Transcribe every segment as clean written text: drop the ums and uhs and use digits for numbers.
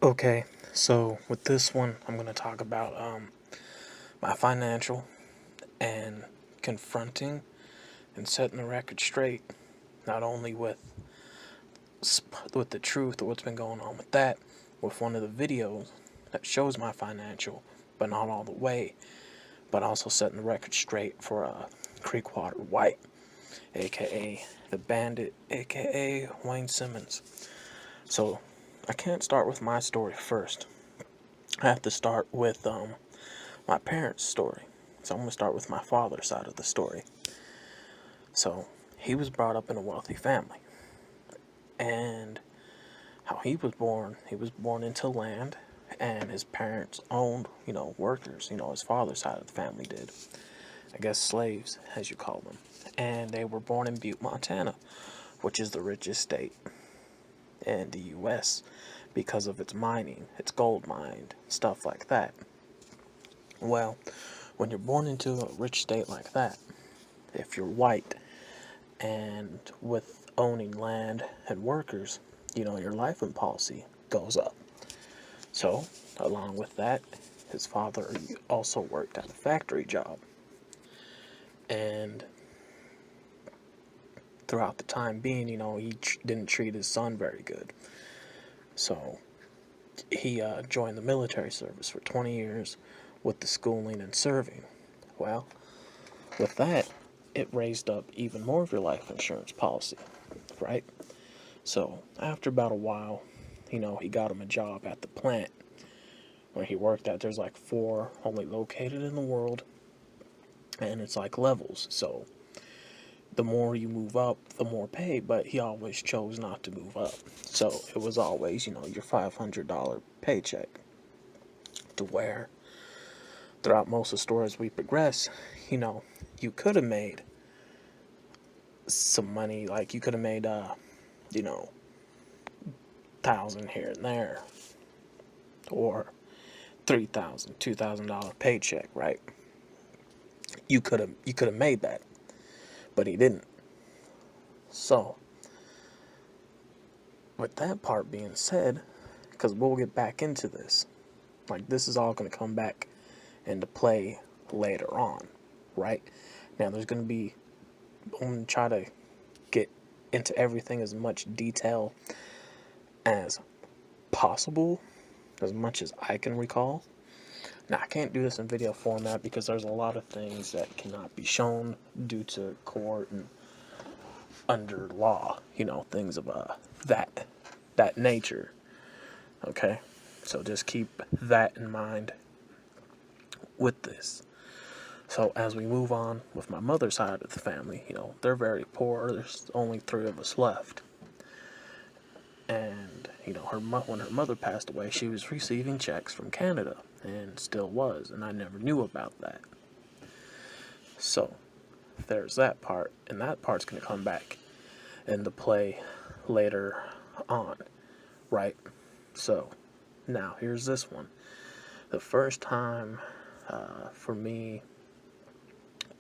Okay, so with this one, I'm going to talk about my financial and confronting and setting the record straight, not only with the truth or what's been going on with that, with one of the videos that shows my financial, but not all the way, but also setting the record straight for Creekwater White, aka the Bandit, aka Wayne Simmons. So I can't start with my story first. I have to start with my parents' story. So I'm going to start with my father's side of the story. So he was brought up in a wealthy family. And how he was born into land, and his parents owned, workers, his father's side of the family did. I guess slaves, as you call them. And they were born in Butte, Montana, which is the richest state in the U.S. because of its mining, its gold mine, stuff like that. Well, when you're born into a rich state like that, if you're white and with owning land and workers, your life and policy goes up. So, along with that, his father also worked at a factory job. And throughout the time being, he didn't treat his son very good. So, he joined the military service for 20 years with the schooling and serving. Well, with that, it raised up even more of your life insurance policy, right? So, after about a while, he got him a job at the plant where he worked at. There's like four only located in the world, and it's like levels. So, the more you move up, the more pay, but he always chose not to move up. So, it was always, your $500 paycheck. To where, throughout most of the stories we progress, you could have made some money, like you could have made, you know, thousand here and there, or $3,000, $2,000 paycheck, right? You could have made that, but he didn't. So, with that part being said, because we'll get back into this, like this is all going to come back into play later on, right? Now there's going to be, I'm going to try to get into everything as much detail as possible, as much as I can recall. Now, I can't do this in video format because there's a lot of things that cannot be shown due to court and under law, things of that nature. Okay? So just keep that in mind with this. So as we move on with my mother's side of the family, they're very poor. There's only three of us left. And, when her mother passed away, she was receiving checks from Canada, and still was, and I never knew about that. So, there's that part, and that part's going to come back into play later on, right? So, now, here's this one. The first time for me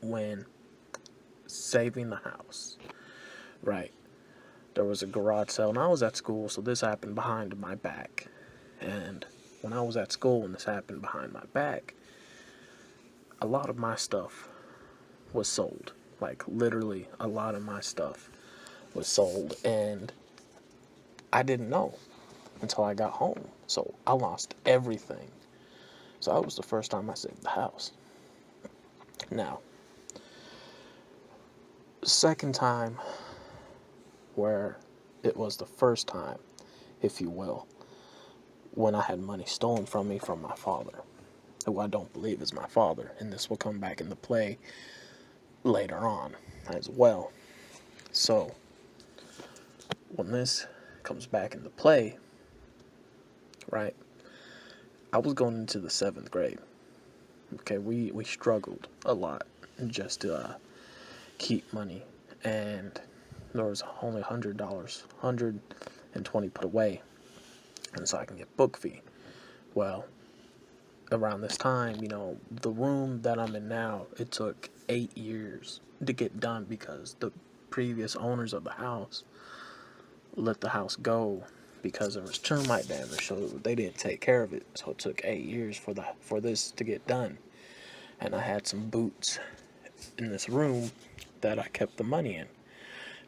when saving the house, right? There was a garage sale, and I was at school, so this happened behind my back. And when I was at school and this happened behind my back, a lot of my stuff was sold. Like, literally, a lot of my stuff was sold, and I didn't know until I got home. So I lost everything. So that was the first time I saved the house. Now, second time, where it was the first time, if you will, when I had money stolen from me from my father, who I don't believe is my father, and this will come back into play later on as well. So, when this comes back into play, right, I was going into the 7th grade. Okay, we struggled a lot just to keep money, and there was only $100, $120 put away, and so I can get book fee. Well, around this time, the room that I'm in now, it took 8 years to get done because the previous owners of the house let the house go because there was termite damage, so they didn't take care of it. So it took 8 years for this to get done. And I had some boots in this room that I kept the money in.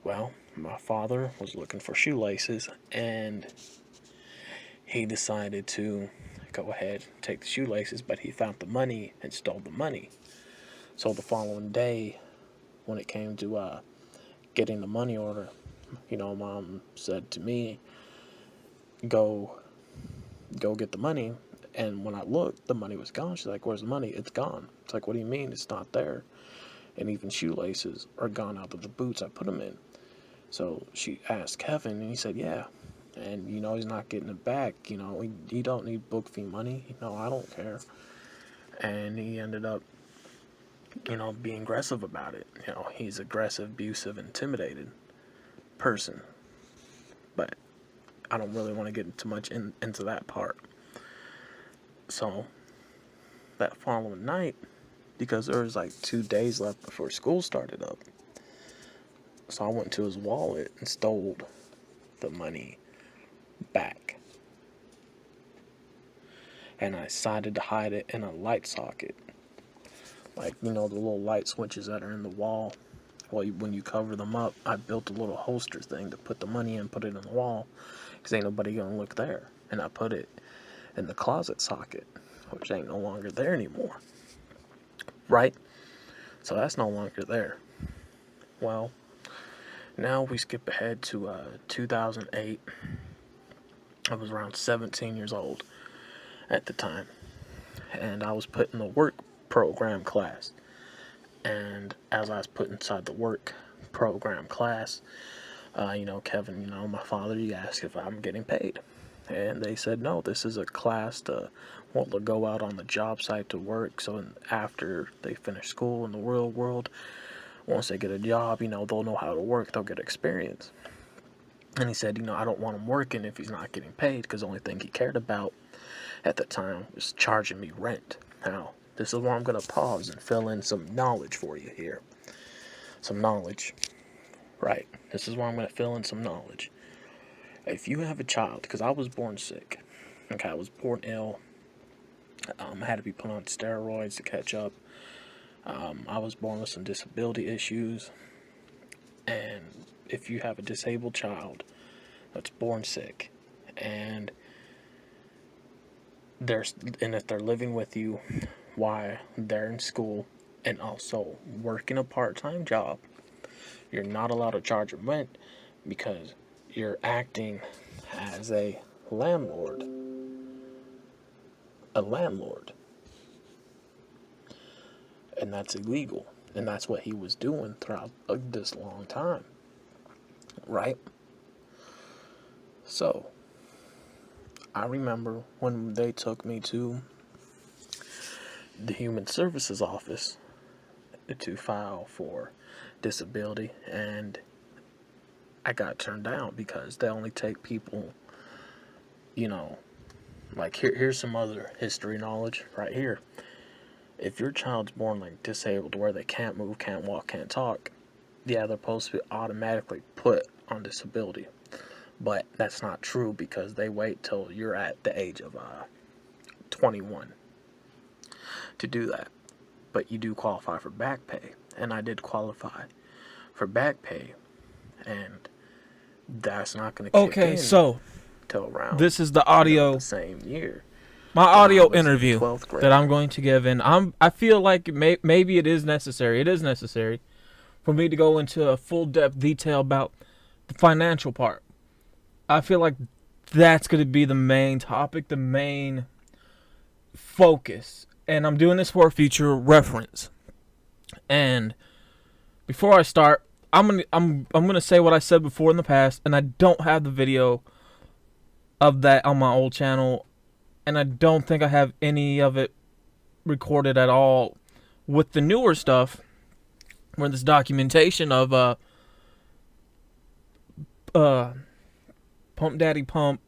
Well, my father was looking for shoelaces, and he decided to go ahead and take the shoelaces, but he found the money and stole the money. So the following day, when it came to getting the money order, Mom said to me, go get the money. And when I looked, the money was gone. She's like, where's the money? It's gone. It's like, what do you mean it's not there? And even shoelaces are gone out of the boots I put them in. So she asked Kevin, and he said, yeah. And, he's not getting it back. He don't need book fee money. I don't care. And he ended up, being aggressive about it. He's aggressive, abusive, intimidated person. But I don't really want to get too much into that part. So that following night, because there was like 2 days left before school started up, so I went to his wallet and stole the money back. And I decided to hide it in a light socket. Like, the little light switches that are in the wall. Well, when you cover them up, I built a little holster thing to put the money in, put it in the wall, because ain't nobody gonna look there. And I put it in the closet socket, which ain't no longer there anymore. Right? So that's no longer there. Well, now we skip ahead to 2008. I was around 17 years old at the time, and I was put in the work program class. And as I was put inside the work program class, Kevin, my father, he asked if I'm getting paid. And they said, no, this is a class to go out on the job site to work. So after they finish school in the real world, once they get a job, they'll know how to work. They'll get experience. And he said, I don't want him working if he's not getting paid, because the only thing he cared about at the time was charging me rent. Now, this is where I'm going to pause and fill in some knowledge for you here. Some knowledge. Right. This is where I'm going to fill in some knowledge. If you have a child, because I was born sick. Okay, I was born ill. I had to be put on steroids to catch up. I was born with some disability issues. And if you have a disabled child that's born sick, and if they're living with you while they're in school and also working a part-time job, you're not allowed to charge them rent, because you're acting as a landlord. And that's illegal. And that's what he was doing throughout this long time. Right? So, I remember when they took me to the Human Services office to file for disability, and I got turned down because they only take people, like here's some other history knowledge right here. If your child's born like disabled, where they can't move, can't walk, can't talk, yeah, they're supposed to be automatically put on disability. But that's not true, because they wait till you're at the age of 21 to do that. But you do qualify for back pay, and I did qualify for back pay, and that's not going to kick in so till around this is the audio the same year. My audio interview grade that I'm going to give, and I feel like maybe it is necessary. It is necessary for me to go into a full depth detail about the financial part. I feel like that's going to be the main topic, the main focus, and I'm doing this for a future reference. And before I start, I'm gonna say what I said before in the past, and I don't have the video of that on my old channel, and I don't think I have any of it recorded at all with the newer stuff, where this documentation of Pump Daddy Pump,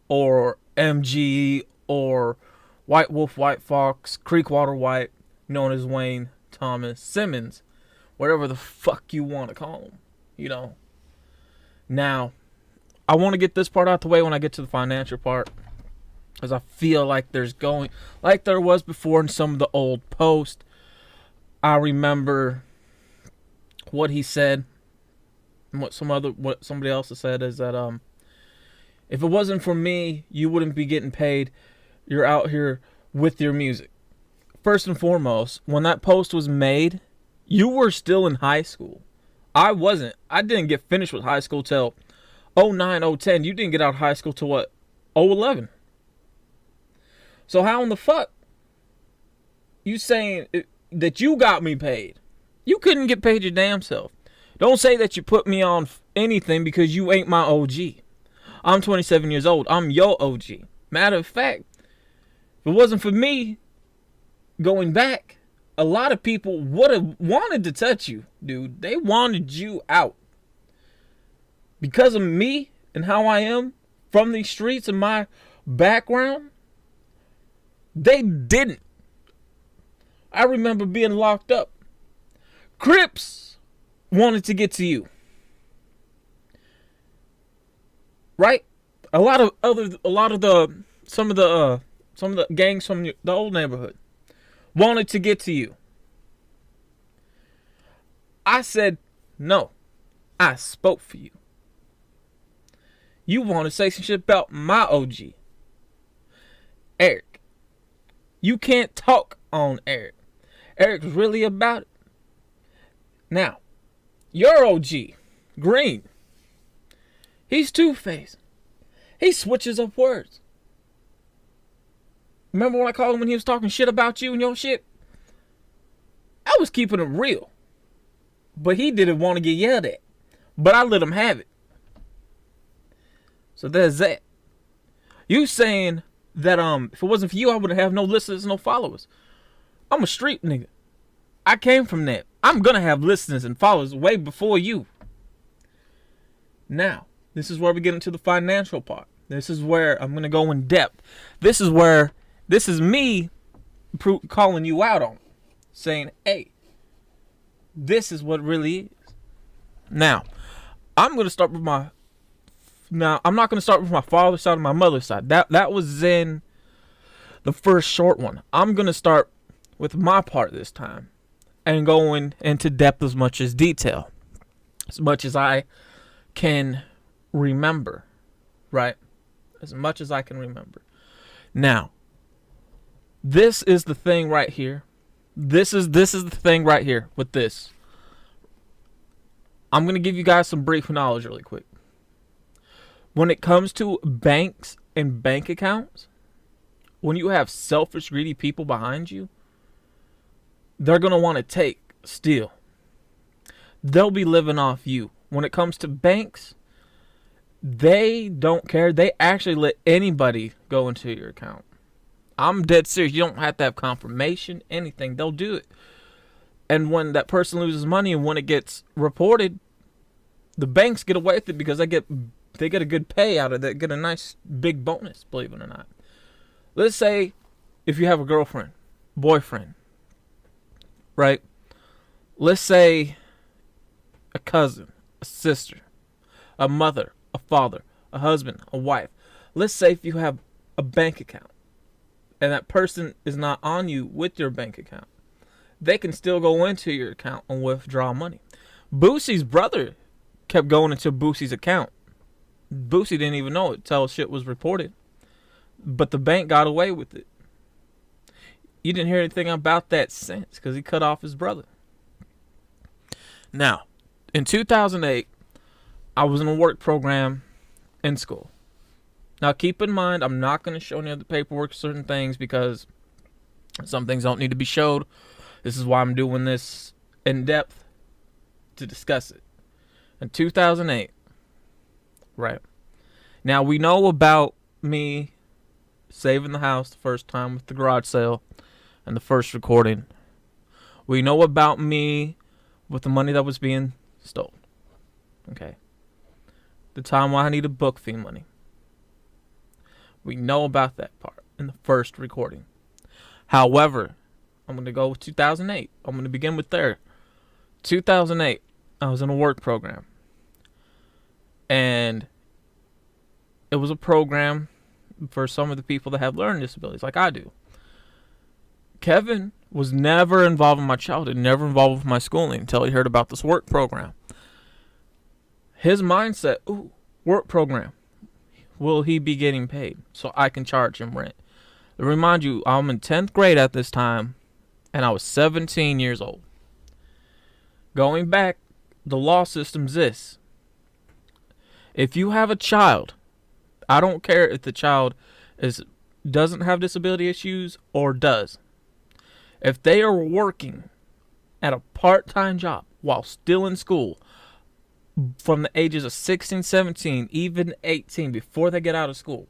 or MG, or White Wolf, White Fox, Creekwater White, known as Wayne Thomas Simmons, whatever the fuck you want to call him, Now, I want to get this part out the way when I get to the financial part, because I feel like there's going, like there was before in some of the old posts. I remember what he said, and what somebody else has said is that if it wasn't for me, you wouldn't be getting paid. You're out here with your music. First and foremost, when that post was made, you were still in high school. I wasn't. I didn't get finished with high school till 09, 010. You didn't get out of high school till what? 011. So how in the fuck you saying that you got me paid? You couldn't get paid your damn self. Don't say that you put me on anything because you ain't my OG. I'm 27 years old. I'm your OG. Matter of fact, if it wasn't for me going back, a lot of people would have wanted to touch you, dude. They wanted you out. Because of me and how I am from these streets and my background, they didn't. I remember being locked up. Crips wanted to get to you. Right? Some of the gangs from the old neighborhood wanted to get to you. I said no. I spoke for you. You want to say some shit about my OG, Eric. You can't talk on Eric. Eric's really about it. Now, your OG, Green, he's two-faced. He switches up words. Remember when I called him when he was talking shit about you and your shit? I was keeping it real. But he didn't want to get yelled at. But I let him have it. So there's that. You saying that if it wasn't for you, I would have no listeners, no followers. I'm a street nigga. I came from that. I'm gonna have listeners and followers way before you. Now, this is where we get into the financial part. This is where I'm gonna go in depth. This is me calling you out on, saying, hey, this is what really is. Now, I'm not going to start with my father's side or my mother's side. That was in the first short one. I'm going to start with my part this time and going into depth as much as detail, as much as I can remember, right? As much as I can remember. Now, this is the thing right here. This is the thing right here with this. I'm going to give you guys some brief knowledge really quick. When it comes to banks and bank accounts, when you have selfish, greedy people behind you, they're going to want to steal. They'll be living off you. When it comes to banks, they don't care. They actually let anybody go into your account. I'm dead serious. You don't have to have confirmation, anything. They'll do it. And when that person loses money and when it gets reported, the banks get away with it because they get a good pay out of it. They get a nice big bonus, believe it or not. Let's say if you have a girlfriend, boyfriend, right? Let's say a cousin, a sister, a mother, a father, a husband, a wife. Let's say if you have a bank account and that person is not on you with your bank account, they can still go into your account and withdraw money. Boosie's brother kept going into Boosie's account. Boosie didn't even know it till shit was reported. But the bank got away with it. You didn't hear anything about that since because he cut off his brother. Now, in 2008, I was in a work program in school. Now, keep in mind, I'm not going to show any of the paperwork, certain things, because some things don't need to be showed. This is why I'm doing this in depth to discuss it. In 2008, right. Now, we know about me saving the house the first time with the garage sale and the first recording. We know about me with the money that was being stolen. Okay. The time when I needed book fee money. We know about that part in the first recording. However, I'm going to go with 2008. I'm going to begin with there. 2008, I was in a work program. And It was a program for some of the people that have learning disabilities, like I do. Kevin was never involved in my childhood, never involved with my schooling until he heard about this work program. His mindset, ooh, work program. Will he be getting paid so I can charge him rent? To remind you, I'm in 10th grade at this time, and I was 17 years old. Going back, the law system's this. If you have a child, I don't care if the child doesn't have disability issues or does. If they are working at a part-time job while still in school from the ages of 16, 17, even 18, before they get out of school,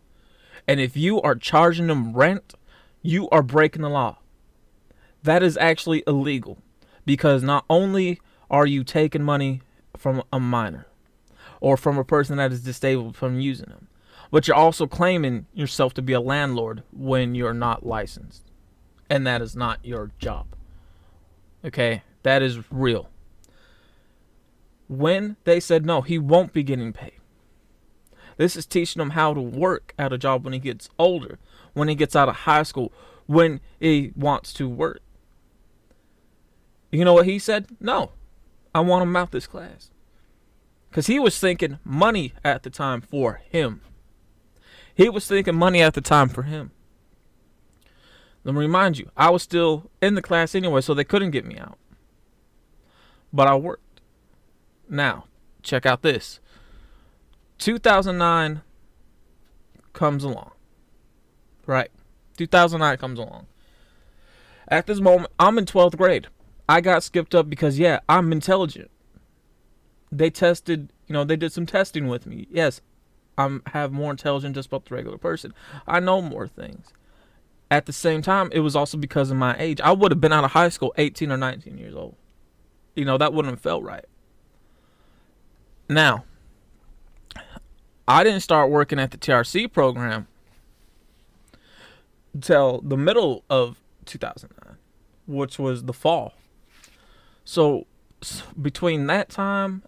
and if you are charging them rent, you are breaking the law. That is actually illegal, because not only are you taking money from a minor or from a person that is disabled from using them, but you're also claiming yourself to be a landlord when you're not licensed. And that is not your job. Okay? That is real. When they said no, he won't be getting paid. This is teaching him how to work at a job when he gets older, when he gets out of high school, when he wants to work. You know what he said? No, I want him out this class. Because he was thinking money at the time for him. He was thinking money at the time for him. Let me remind you, I was still in the class anyway, so they couldn't get me out. But I worked. Now, check out this. 2009 comes along. Right. 2009 comes along. At this moment, I'm in 12th grade. I got skipped up because, yeah, I'm intelligent. They tested, they did some testing with me. Yes, I have more intelligence just about the regular person. I know more things. At the same time, it was also because of my age. I would have been out of high school 18 or 19 years old. That wouldn't have felt right. Now, I didn't start working at the TRC program until the middle of 2009, which was the fall. So, between that time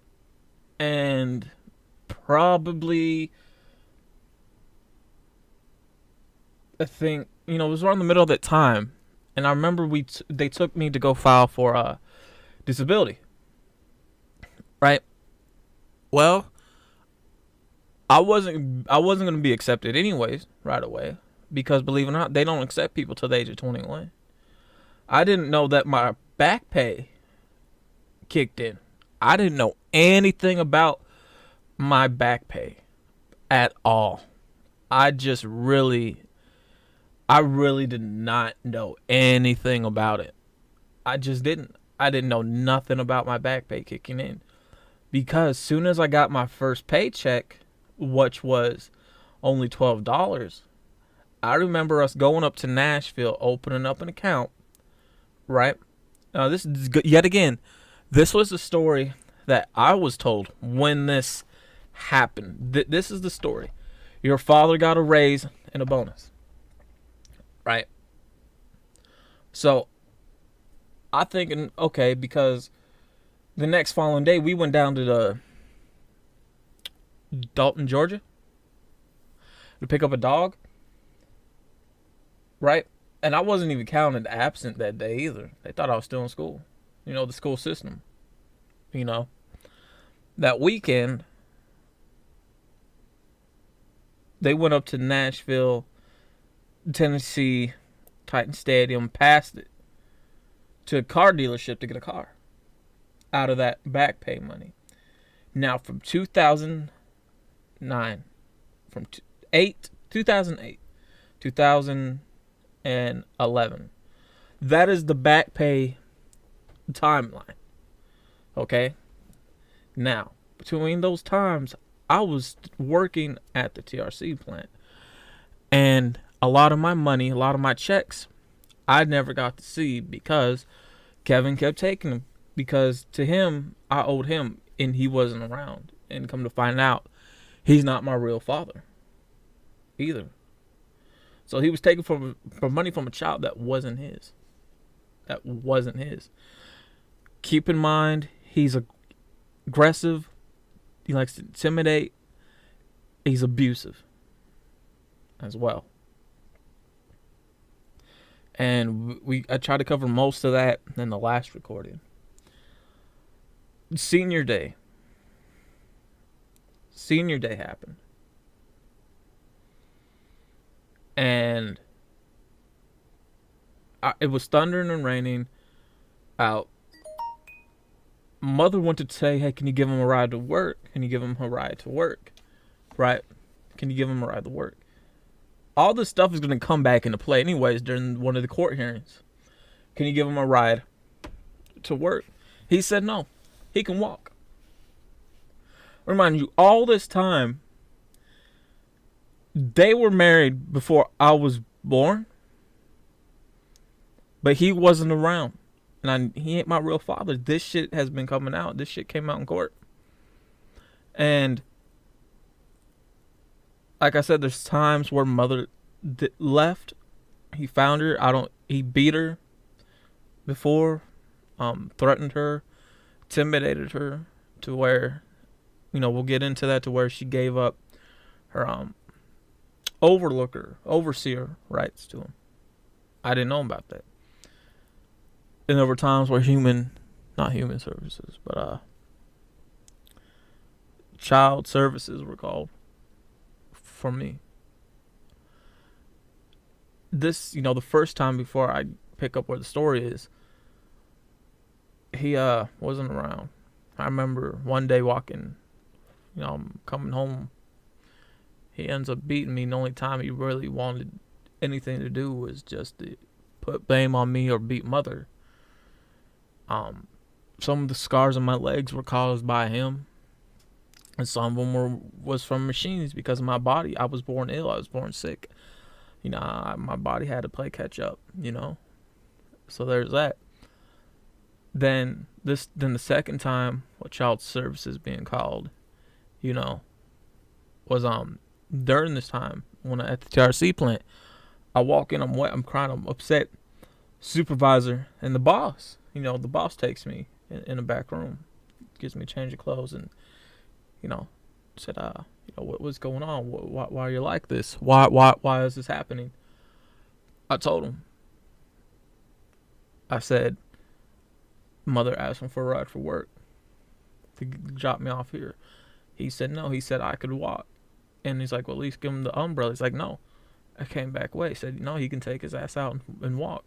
and probably, I think, it was around the middle of that time, and I remember they took me to go file for disability. Right? Well, I wasn't going to be accepted anyways right away, because believe it or not, they don't accept people till the age of 21. I didn't know that my back pay kicked in. I didn't know anything about my back pay at all. I really did not know anything about it. I just didn't. I didn't know nothing about my back pay kicking in. Because soon as I got my first paycheck, which was only $12, I remember us going up to Nashville, opening up an account, right? Now, this is yet again, this was the story that I was told when this happened. This is the story. Your father got a raise and a bonus. Right. So I thinking, okay, because the next following day we went down to the Dalton, Georgia, to pick up a dog. Right. And I wasn't even counted absent that day either. They thought I was still in school. The school system. That weekend, they went up to Nashville, Tennessee, Titan Stadium, passed it to a car dealership to get a car out of that back pay money. Now, from 2009, 2008, 2011, that is the back pay timeline. Okay? Now, between those times, I was working at the TRC plant. And a lot of my money, a lot of my checks, I never got to see because Kevin kept taking them. Because to him, I owed him, and he wasn't around. And come to find out, he's not my real father either. So he was taking from money from a child that wasn't his. That wasn't his. Keep in mind, he's aggressive. He likes to intimidate. He's abusive. as well. And I tried to cover most of that in the last recording. Senior day. Senior day happened. And it was thundering and raining out. Mother wanted to say, hey, can you give him a ride to work? Can you give him a ride to work? Right? Can you give him a ride to work? All this stuff is going to come back into play anyways during one of the court hearings. Can you give him a ride to work? He said no. He can walk. Remind you, all this time, they were married before I was born. But he wasn't around. And he ain't my real father. This shit has been coming out. This shit came out in court. And like I said, there's times where mother left. He found her. He beat her before, threatened her, intimidated her to where, we'll get into that, to where she gave up her overseer rights to him. I didn't know about that. And there were times where not human services, but child services were called for me. This, the first time, before I pick up where the story is, he wasn't around. I remember one day walking, I'm coming home. He ends up beating me. And the only time he really wanted anything to do was just to put blame on me or beat mother. Some of the scars on my legs were caused by him. And some of them was from machines because of my body. I was born ill. I was born sick. My body had to play catch up, So there's that. Then the second time what child services being called, was during this time when at the TRC plant. I walk in, I'm wet, I'm crying, I'm upset. Supervisor and the boss, the boss takes me in the back room, gives me a change of clothes, and said, what's going on? Why are you like this? Why is this happening? I told him. I said, mother asked him for a ride for work to drop me off here. He said no. He said I could walk. And he's like, well, at least give him the umbrella. He's like, no. I came back away. He said, no, he can take his ass out and walk.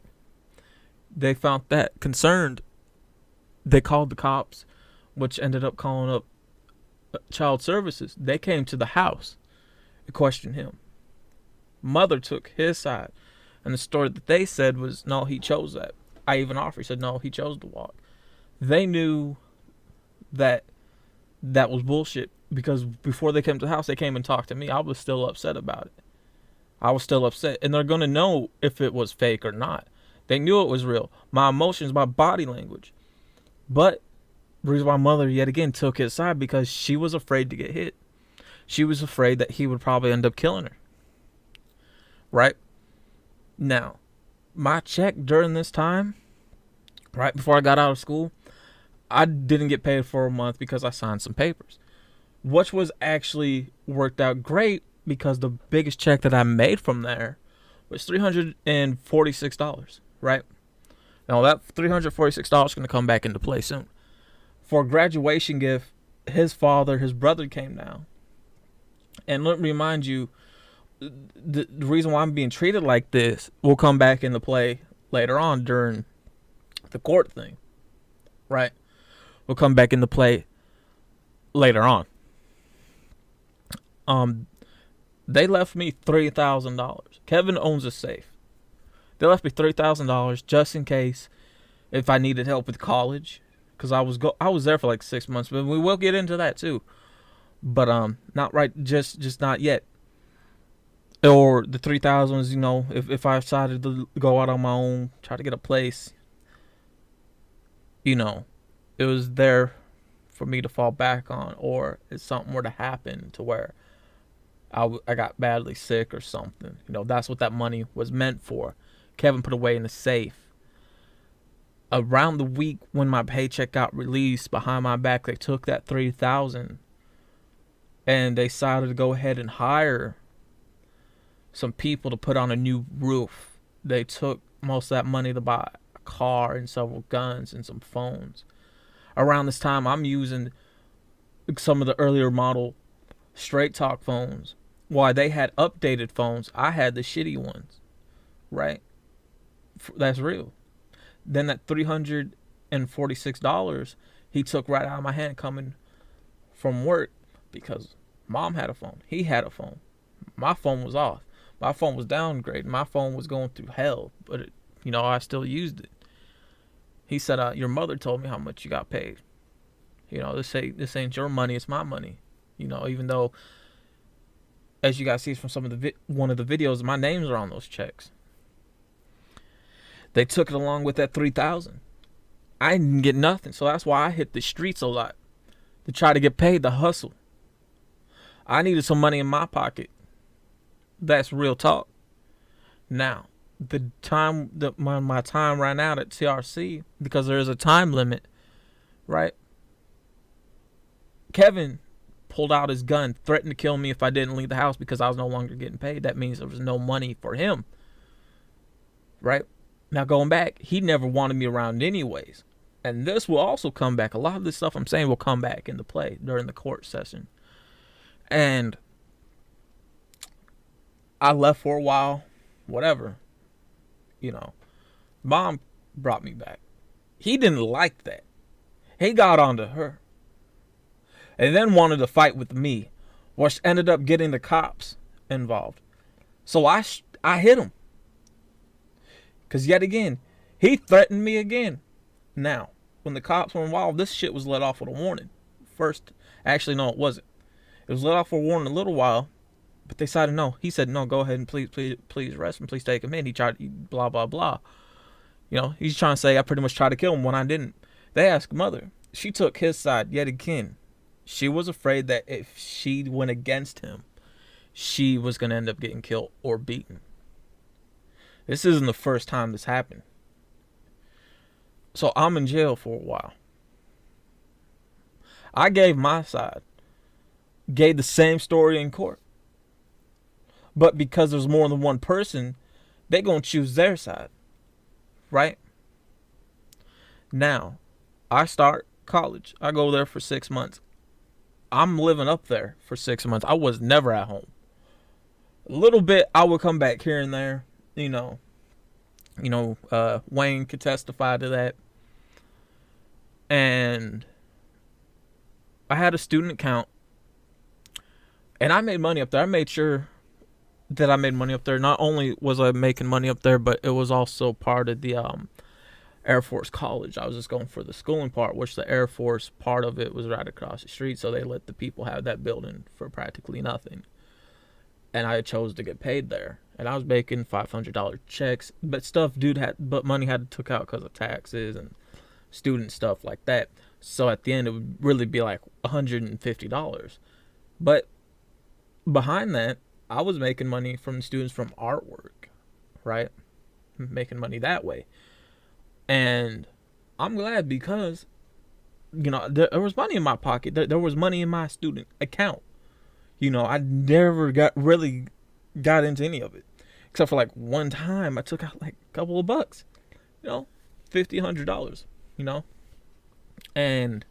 They found that concerned. They called the cops, which ended up calling up child services. They came to the house to question him. Mother took his side. And the story that they said was, no, he chose that. I even offered. He said, no, he chose to walk. They knew that was bullshit, because before they came to the house, they came and talked to me. I was still upset about it. I was still upset. And they're going to know if it was fake or not. They knew it was real. My emotions, my body language. But the reason why mother yet again took his side, because she was afraid to get hit. She was afraid that he would probably end up killing her. Right? Now, my check during this time, right before I got out of school, I didn't get paid for a month because I signed some papers, which was actually worked out great, because the biggest check that I made from there was $346, right? Now that $346 is going to come back into play soon. For a graduation gift, his brother came down. And let me remind you, the reason why I'm being treated like this will come back into play later on during the court thing, right? Will come back into play later on. They left me $3,000. Kevin owns a safe. They left me $3,000 just in case if I needed help with college, because I was there for like 6 months, but we will get into that too. But not right, just not yet. Or the 3,000 is, if I decided to go out on my own, try to get a place, it was there for me to fall back on, or if something were to happen to where I got badly sick or something. That's what that money was meant for. Kevin put away in the safe. Around the week when my paycheck got released, behind my back, they took that $3,000 and they decided to go ahead and hire some people to put on a new roof. They took most of that money to buy a car and several guns and some phones. Around this time, I'm using some of the earlier model straight talk phones. Why they had updated phones, I had the shitty ones, right? That's real. Then that $346 he took right out of my hand coming from work because mom had a phone. He had a phone. My phone was off. My phone was downgraded. My phone was going through hell, but I still used it. He said, "Your mother told me how much you got paid. This ain't your money. It's my money. Even though, as you guys see from some of one of the videos, my names are on those checks. They took it along with that $3,000. I didn't get nothing, so that's why I hit the streets a lot to try to get paid, to hustle. I needed some money in my pocket. That's real talk. Now, the time that my time ran out at TRC, because there is a time limit, right? Kevin pulled out his gun, threatened to kill me if I didn't leave the house because I was no longer getting paid. That means there was no money for him, right? Now, going back, he never wanted me around anyways. And this will also come back. A lot of this stuff I'm saying will come back into play during the court session. And I left for a while, whatever. Mom brought me back. He didn't like that. He got onto her. And then wanted to fight with me, which ended up getting the cops involved. So I hit him. Because yet again, he threatened me again. Now, when the cops were involved, this shit was let off with a warning. First, actually, no, it wasn't. It was let off with a warning a little while, but they decided no. He said, no, go ahead and please arrest him. Please take him in. He tried, blah, blah, blah. He's trying to say I pretty much tried to kill him when I didn't. They asked mother. She took his side yet again. She was afraid that if she went against him, she was going to end up getting killed or beaten. This isn't the first time this happened. So I'm in jail for a while. I gave my side. Gave the same story in court. But because there's more than one person, they're going to choose their side. Right? Now, I start college. I go there for 6 months. I'm living up there for 6 months. I was never at home. A little bit, I would come back here and there. Wayne could testify to that. And I had a student account. And I made money up there. I made sure that I made money up there. Not only was I making money up there, but it was also part of the Air Force College. I was just going for the schooling part, which the Air Force part of it was right across the street. So they let the people have that building for practically nothing. And I chose to get paid there. And I was making $500 checks. But money had to took out because of taxes and student stuff like that. So at the end, it would really be like $150. But behind that, I was making money from students from artwork, right? Making money that way. And I'm glad because, there was money in my pocket. There was money in my student account. I never got into any of it. Except for like one time I took out like a couple of bucks. $50, $100, And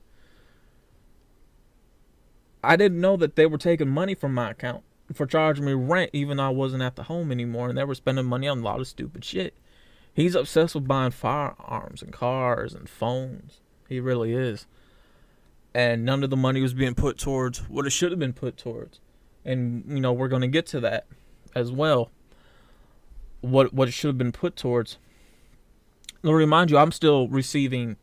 I didn't know that they were taking money from my account for charging me rent even though I wasn't at the home anymore. And they were spending money on a lot of stupid shit. He's obsessed with buying firearms and cars and phones. He really is. And none of the money was being put towards what it should have been put towards. And, we're going to get to that as well. What it should have been put towards. I'll remind you, I'm still receiving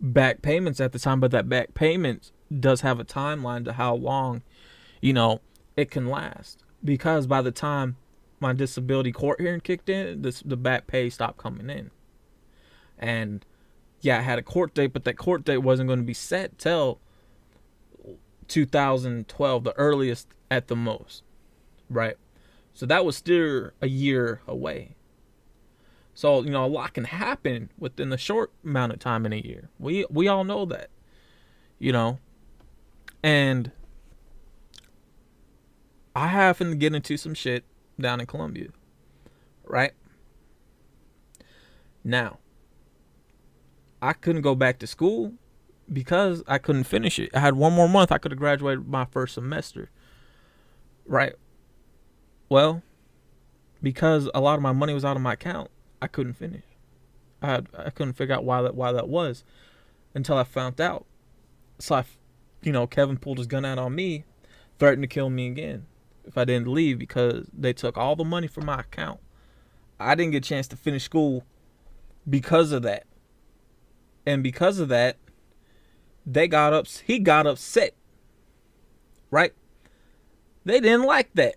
back payments at the time, but that back payment does have a timeline to how long, it can last. Because by the time my disability court hearing kicked in, the back pay stopped coming in. And yeah, I had a court date, but that court date wasn't going to be set till 2012, the earliest at the most, right? So that was still a year away. So, a lot can happen within the short amount of time in a year. We all know that, and I happen to get into some shit down in Columbia, right? Now, I couldn't go back to school because I couldn't finish it. I had one more month. I could have graduated my first semester, right? Well, because a lot of my money was out of my account, I couldn't finish. I couldn't figure out why that was until I found out. So Kevin pulled his gun out on me, threatened to kill me again if I didn't leave because they took all the money from my account. I didn't get a chance to finish school because of that. And because of that, he got upset. Right? They didn't like that.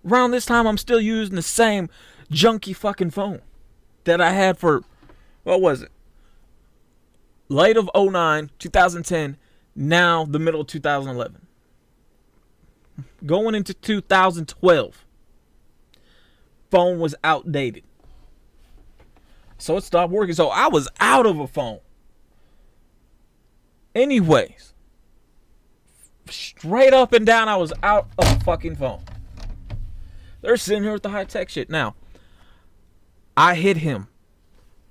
Around this time, I'm still using the same junky fucking phone that I had for, what was it? Late of 09, 2010, now the middle of 2011. Going into 2012, phone was outdated. So it stopped working. So I was out of a phone. Anyways, straight up and down, I was out of a fucking phone. They're sitting here with the high-tech shit. Now, I hit him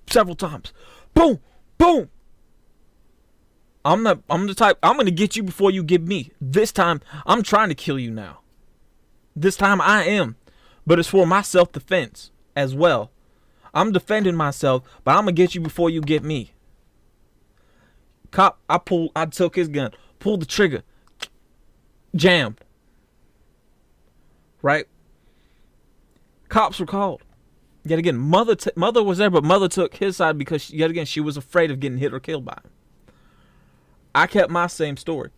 several times. Boom, boom. I'm the type, I'm going to get you before you get me. This time, I'm trying to kill you now. This time I am. But it's for my self-defense as well. I'm defending myself, but I'm going to get you before you get me. Cop, I took his gun, pulled the trigger, jammed. Right? Cops were called. Yet again, mother was there, but mother took his side because, yet again, she was afraid of getting hit or killed by him. I kept my same story.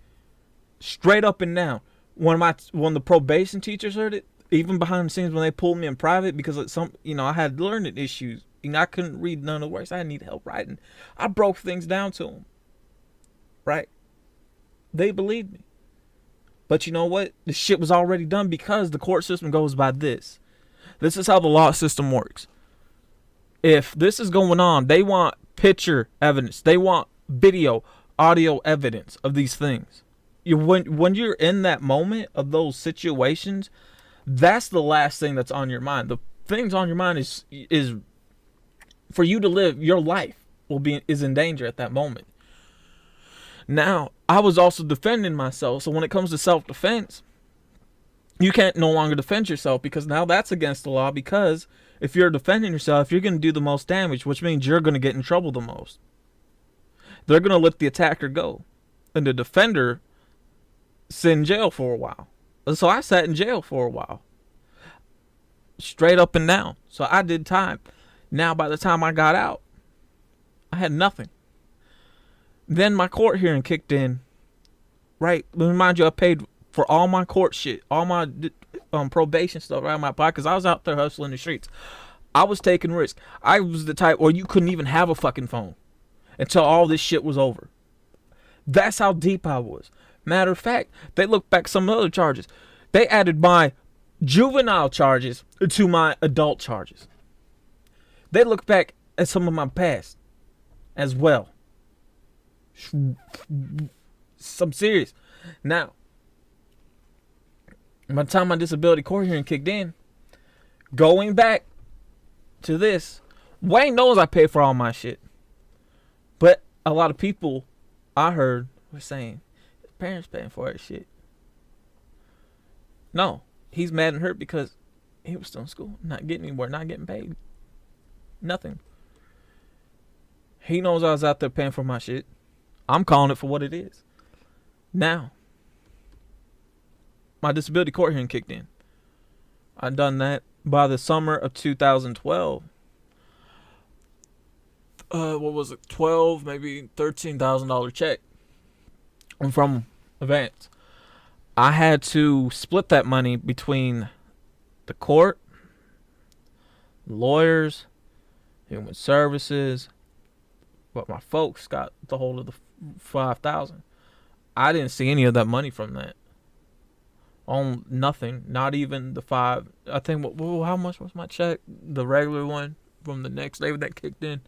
Straight up and down. When the probation teachers heard it, even behind the scenes when they pulled me in private because I had learning issues. I couldn't read none of the words. I need help writing. I broke things down to them. Right? They believed me. But you know what? The shit was already done because the court system goes by this. This is how the law system works. If this is going on, they want picture evidence. They want video, audio evidence of these things. When you're in that moment of those situations, that's the last thing that's on your mind. The things on your mind is for you to live your life is in danger at that moment. Now, I was also defending myself. So when it comes to self-defense, you can't no longer defend yourself because now that's against the law, because if you're defending yourself, you're going to do the most damage, which means you're going to get in trouble the most. They're going to let the attacker go. And the defender sit in jail for a while. So I sat in jail for a while. Straight up and down. So I did time. Now by the time I got out, I had nothing. Then my court hearing kicked in. Right? Remind you, I paid for all my court shit, all my probation stuff around my pocket, because I was out there hustling the streets. I was taking risks. I was the type where you couldn't even have a fucking phone until all this shit was over. That's how deep I was. Matter of fact, they looked back some other charges. They added my juvenile charges to my adult charges. They looked back at some of my past as well. Some serious. Now, by the time my disability court hearing kicked in, going back to this, Wayne knows I paid for all my shit. But a lot of people I heard were saying, his parents paying for his shit. No, he's mad and hurt because he was still in school, not getting anywhere, not getting paid. Nothing. He knows I was out there paying for my shit. I'm calling it for what it is. Now, my disability court hearing kicked in. I done that by the summer of 2012. What was it? maybe $13,000 check from Advance. I had to split that money between the court, lawyers, human services, but my folks got the whole of the $5,000. I didn't see any of that money from that. On nothing, not even the $5. I think how much was my check? The regular one from the next day that kicked in,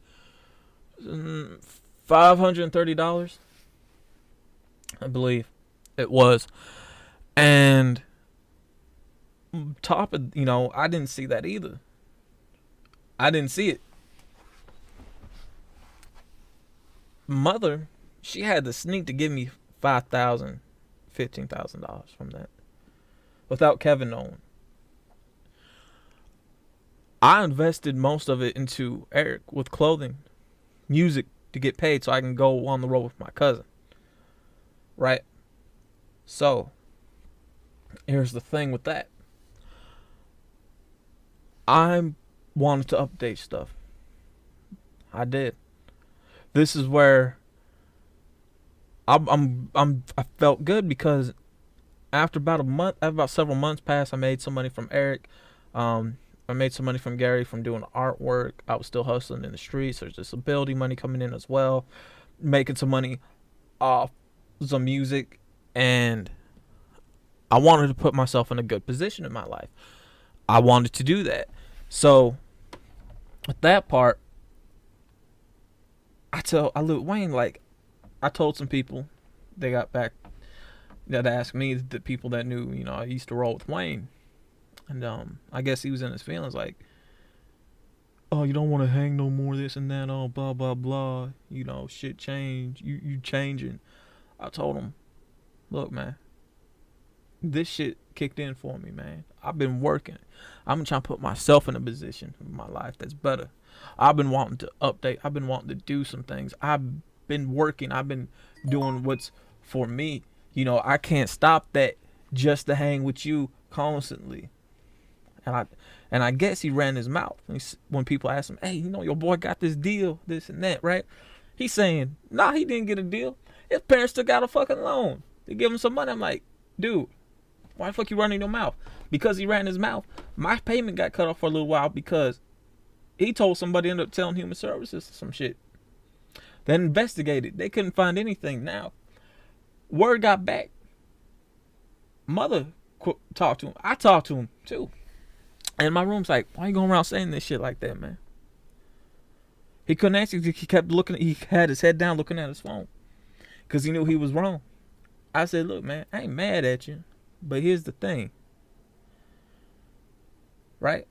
$530, I believe it was. And top of, I didn't see that either. I didn't see it. Mother, she had the sneak to give me $5,000, $15,000 from that without Kevin knowing. I invested most of it into Eric with clothing, music to get paid so I can go on the road with my cousin. Right? So, here's the thing with that. I wanted to update stuff. I did. This is where I felt good because after about several months passed, I made some money from Eric. I made some money from Gary from doing artwork. I was still hustling in the streets. There's disability money coming in as well. Making some money off some music. And I wanted to put myself in a good position in my life. I wanted to do that. So, with that part, I Lil Wayne, like, I told some people, they got back, that asked me, the people that knew, I used to roll with Wayne. And I guess he was in his feelings, like, oh, you don't want to hang no more, this and that, oh, blah, blah, blah. Shit change. You changing. I told him, look, man, this shit kicked in for me, man. I've been working. I'm trying to put myself in a position in my life that's better. I've been wanting to update. I've been wanting to do some things. I've been working. I've been doing what's for me. I can't stop that just to hang with you constantly. And I guess he ran his mouth when people ask him, hey, your boy got this deal, this and that, right? He's saying, nah, he didn't get a deal. His parents took out a fucking loan to give him some money. I'm like, dude, why the fuck you running your mouth? Because he ran his mouth. My payment got cut off for a little while because he told somebody, ended up telling human services some shit. Then investigated. They couldn't find anything. Now, word got back. Mother talked to him. I talked to him too. And my room's like, why you going around saying this shit like that, man? He couldn't answer. He kept looking. He had his head down looking at his phone because he knew he was wrong. I said, look, man, I ain't mad at you. But here's the thing. Right?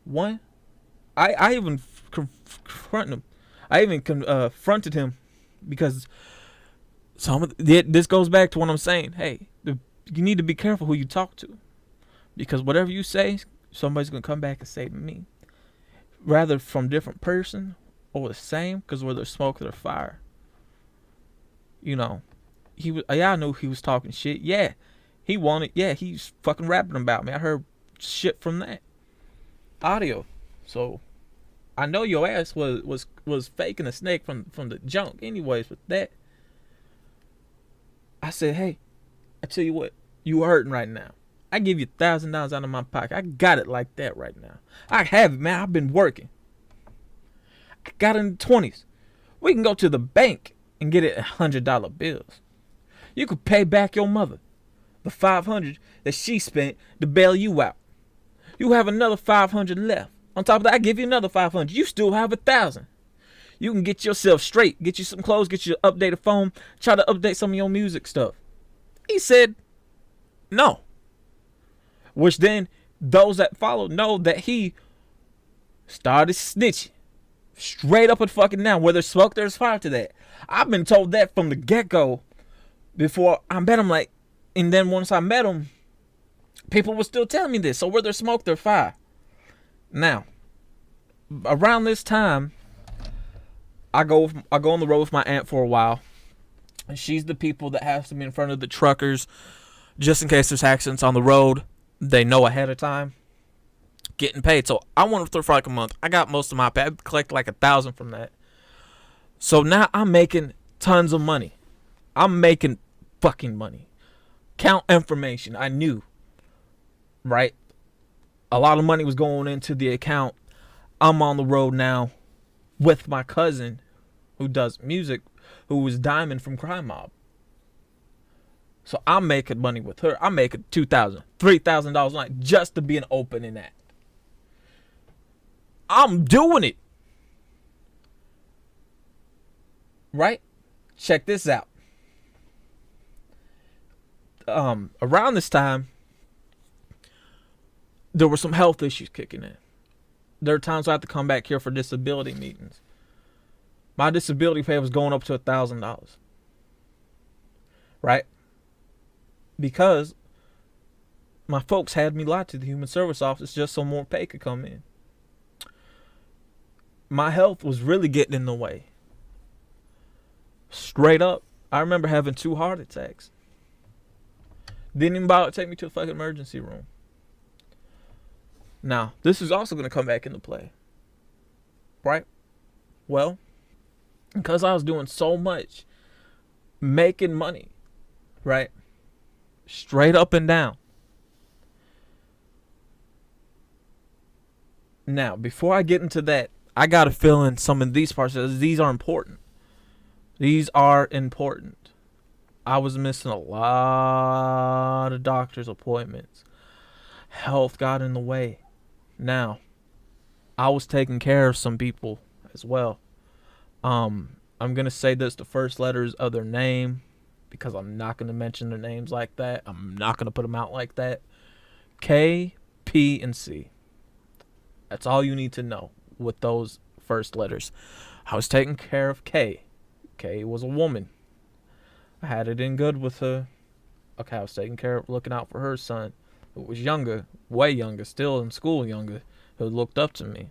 One, I even confronted him. I even confronted him because this goes back to what I'm saying. Hey, you need to be careful who you talk to. Because whatever you say, somebody's going to come back and say to me. Rather from different person or the same, because where there's smoke, there's fire. I knew he was talking shit. Yeah, he's fucking rapping about me. I heard shit from that audio. So, I know your ass was faking a snake from the junk anyways with that. I said, hey, I tell you what, you hurting right now. I give you $1,000 out of my pocket. I got it like that right now. I have it, man. I've been working. I got it in the 20s. We can go to the bank and get it $100 bills. You could pay back your mother the $500 that she spent to bail you out. You have another $500 left. On top of that, I give you another $500. You still have $1,000. You can get yourself straight. Get you some clothes. Get you an updated phone. Try to update some of your music stuff. He said no. Which then those that followed know that he started snitching. Straight up and fucking down. Where there's smoke, there's fire to that. I've been told that from the get-go before I met him. And then once I met him, people were still telling me this. So where there's smoke, there's fire. Now, around this time, I go on the road with my aunt for a while. And she's the people that has to be in front of the truckers just in case there's accidents on the road. They know ahead of time. Getting paid. So I went through for like a month. I got most of my pay. I collected like $1,000 from that. So now I'm making tons of money. I'm making fucking money. Count information. I knew. Right? A lot of money was going into the account. I'm on the road now with my cousin who does music, who was Diamond from Crime Mob. So I'm making money with her. I'm making $2,000, $3,000 a night just to be an opening act. I'm doing it. Right? Check this out. Around this time, there were some health issues kicking in. There are times I have to come back here for disability meetings. My disability pay was going up to $1,000. Right? Because my folks had me lied to the human service office just so more pay could come in. My health was really getting in the way. Straight up. I remember having 2 heart attacks. Didn't even bother to take me to the fucking emergency room. Now, this is also going to come back into play. Right? Well, because I was doing so much, making money, right? Straight up and down. Now, before I get into that, I got to fill in some of these parts. These are important. These are important. I was missing a lot of doctor's appointments. Health got in the way. Now, I was taking care of some people as well. I'm going to say this, the first letters of their name, because I'm not going to mention their names like that. I'm not going to put them out like that. K, P, and C. That's all you need to know with those first letters. I was taking care of K. K was a woman. I had it in good with her. Okay, I was taking care of, looking out for her son, who was younger, way younger, still in school younger, who looked up to me.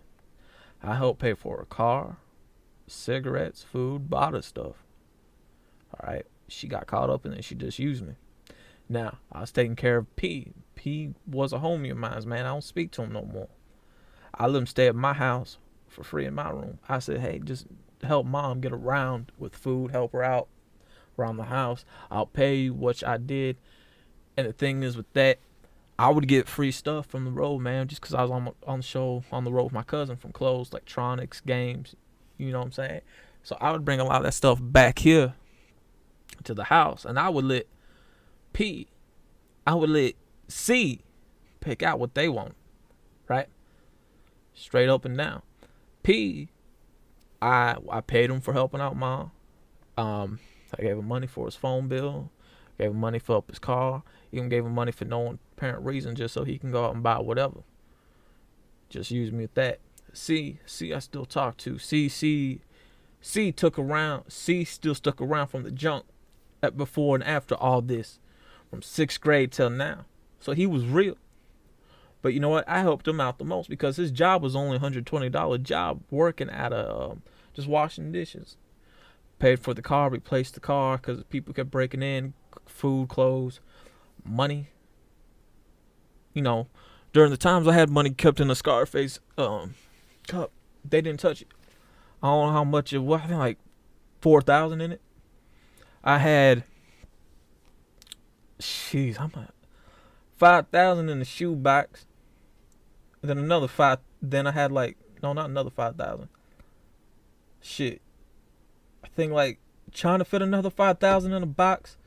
I helped pay for her car, cigarettes, food, bought her stuff. Alright, she got caught up in it. She just used me. Now, I was taking care of P. P was a homie of mine, man. I don't speak to him no more. I let him stay at my house for free in my room. I said, hey, just help mom get around with food, help her out around the house. I'll pay you, which I did. And the thing is with that, I would get free stuff from the road, man, just because I was on the show on the road with my cousin, from clothes, electronics, games, you know what I'm saying? So I would bring a lot of that stuff back here to the house, and I would let C pick out what they want, right? Straight up and down. P, I paid him for helping out mom. I gave him money for his phone bill, gave him money for up his car, even gave him money for no apparent reason, just so he can go out and buy whatever. Just use me with that. C, I still talk to. C still stuck around from the junk at before and after all this, from 6th grade till now. So he was real. But you know what? I helped him out the most because his job was only $120 job, working at a just washing dishes. Paid for the car, replaced the car because people kept breaking in, food, clothes, money. You know, during the times I had money kept in a Scarface cup, they didn't touch it. I don't know how much it was. I think like 4,000 in it. I had, I'm at 5,000 in the shoe box. Then another 5. Then I had not another 5,000. Shit. I think like trying to fit another 5,000 in a box.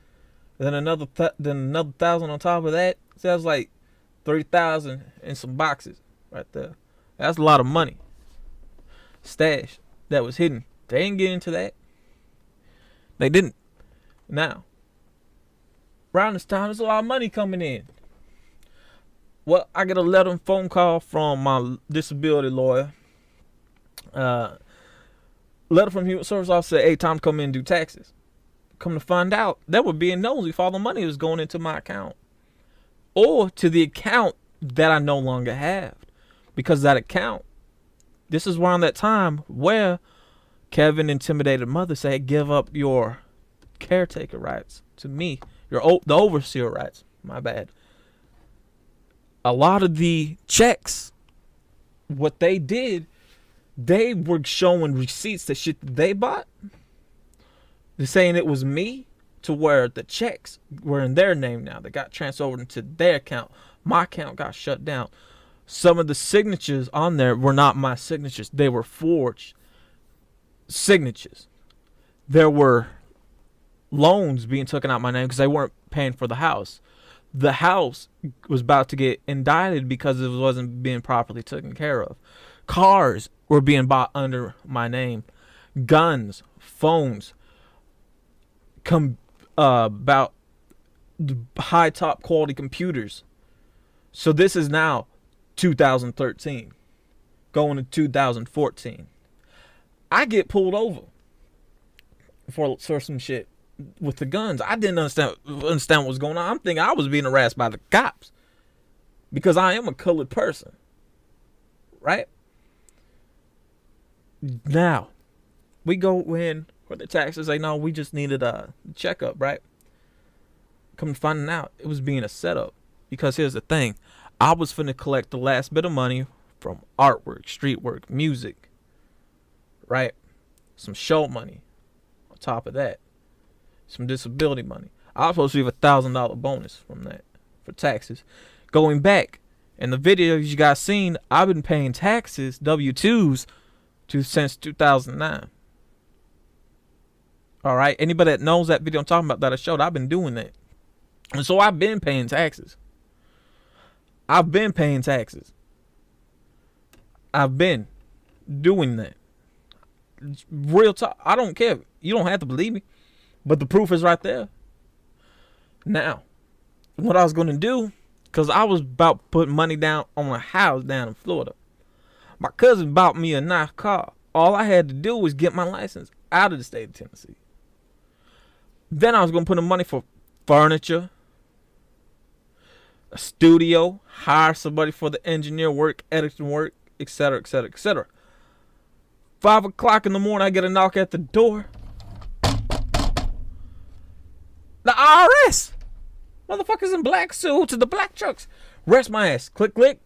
Then another 1,000 on top of that. So that's like 3,000 in some boxes right there. That's a lot of money. Stash that was hidden. They didn't get into that. They didn't. Now, around this time, there's a lot of money coming in. Well, I get a phone call from my disability lawyer. Letter from Human Service Office said, hey, time to come in and do taxes. Come to find out, they were being nosy if all the money was going into my account. Or to the account that I no longer have. Because that account, this is around that time where Kevin intimidated mother, said, give up your caretaker rights to me. The overseer rights. My bad. A lot of the checks, what they did, they were showing receipts that shit that they bought. They're saying it was me, to where the checks were in their name now. They got transferred into their account. My account got shut down. Some of the signatures on there were not my signatures. They were forged signatures. There were loans being taken out my name because they weren't paying for the house. The house was about to get indicted because it wasn't being properly taken care of. Cars were being bought under my name. Guns, phones, about high top quality computers. So this is now 2013, going to 2014. I get pulled over for some shit with the guns. I didn't understand what was going on. I'm thinking I was being harassed by the cops because I am a colored person, right? Now, we go in for the taxes. Say, no, we just needed a checkup, right? Come to find out, it was being a setup. Because here's the thing. I was finna collect the last bit of money from artwork, street work, music, right? Some show money on top of that. Some disability money. I was supposed to receive $1,000 bonus from that for taxes. Going back, in the videos you guys seen, I've been paying taxes, W-2s, since 2009. Alright? Anybody that knows that video I'm talking about that I showed, I've been doing that. And so I've been paying taxes. I've been paying taxes. I've been doing that. Real talk. I don't care. You don't have to believe me. But the proof is right there. Now, what I was going to do, because I was about putting money down on a house down in Florida. My cousin bought me a nice car. All I had to do was get my license out of the state of Tennessee. Then I was going to put in money for furniture, a studio, hire somebody for the engineer work, editing work, etc., etc., etc. 5 o'clock in the morning, I get a knock at the door. The IRS! Motherfuckers in black suits and the black trucks. Rest my ass. Click, click.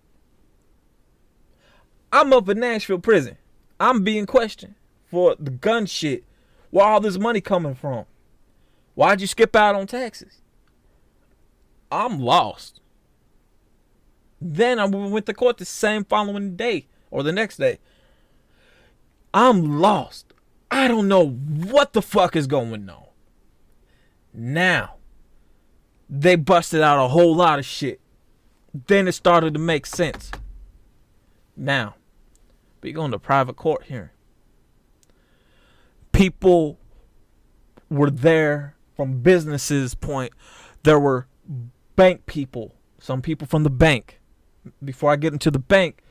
I'm up in Nashville prison. I'm being questioned for the gun shit. Where all this money coming from? Why'd you skip out on taxes? I'm lost. Then I went to court the same following day or the next day. I'm lost. I don't know what the fuck is going on. Now, they busted out a whole lot of shit. Then it started to make sense. Now, we going to private court here. People were there from businesses point. There were bank people. Some people from the bank. Before I get into the bank,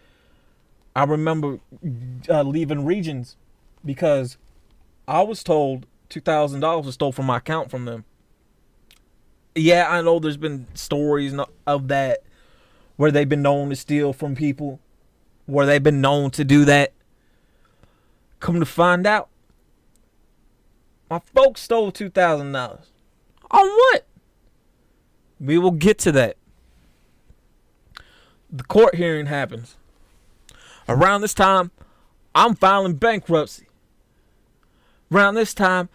I remember leaving Regions because I was told $2,000 was stole from my account from them. Yeah, I know there's been stories of that where they've been known to steal from people, where they've been known to do that. Come to find out, my folks stole $2,000. On what? We will get to that. The court hearing happens. Around this time, I'm filing bankruptcy. Around this time,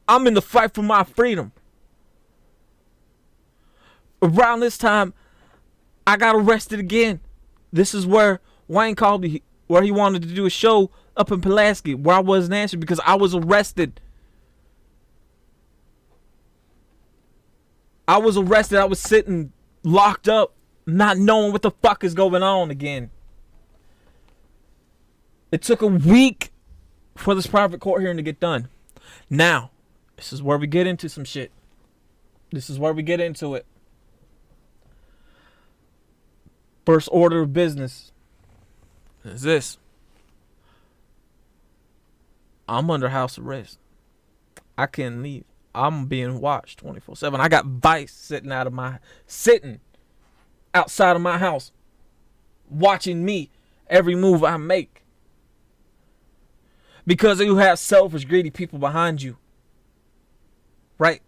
I'm in the fight for my freedom. Around this time, I got arrested again. This is where Wayne called me, where he wanted to do a show up in Pulaski, where I wasn't answering because I was arrested. I was arrested. I was sitting locked up, not knowing what the fuck is going on again. It took a week for this private court hearing to get done. Now, this is where we get into some shit. This is where we get into it. First order of business is this. I'm under house arrest. I can't leave. I'm being watched 24/7. I got Vice sitting outside of my house, watching me every move I make. Because you have selfish, greedy people behind you. Right?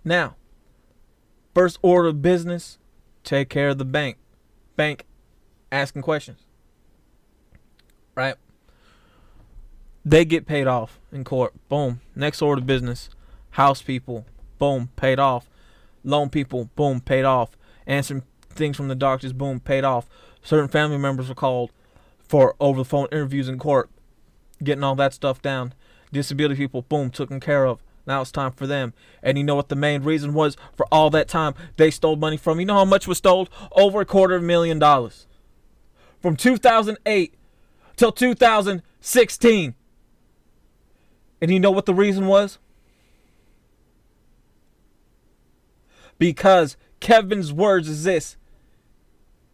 Now, first order of business, take care of the bank. Bank asking questions. Right? They get paid off in court. Boom. Next order of business, house people. Boom. Paid off. Loan people. Boom. Paid off. Answering things from the doctors. Boom. Paid off. Certain family members were called for over the phone interviews in court. Getting all that stuff down. Disability people. Boom. Taken care of. Now it's time for them. And you know what the main reason was for all that time they stole money from? You know how much was stolen? Over $250,000. From 2008 till 2016. And you know what the reason was? Because Kevin's words is this.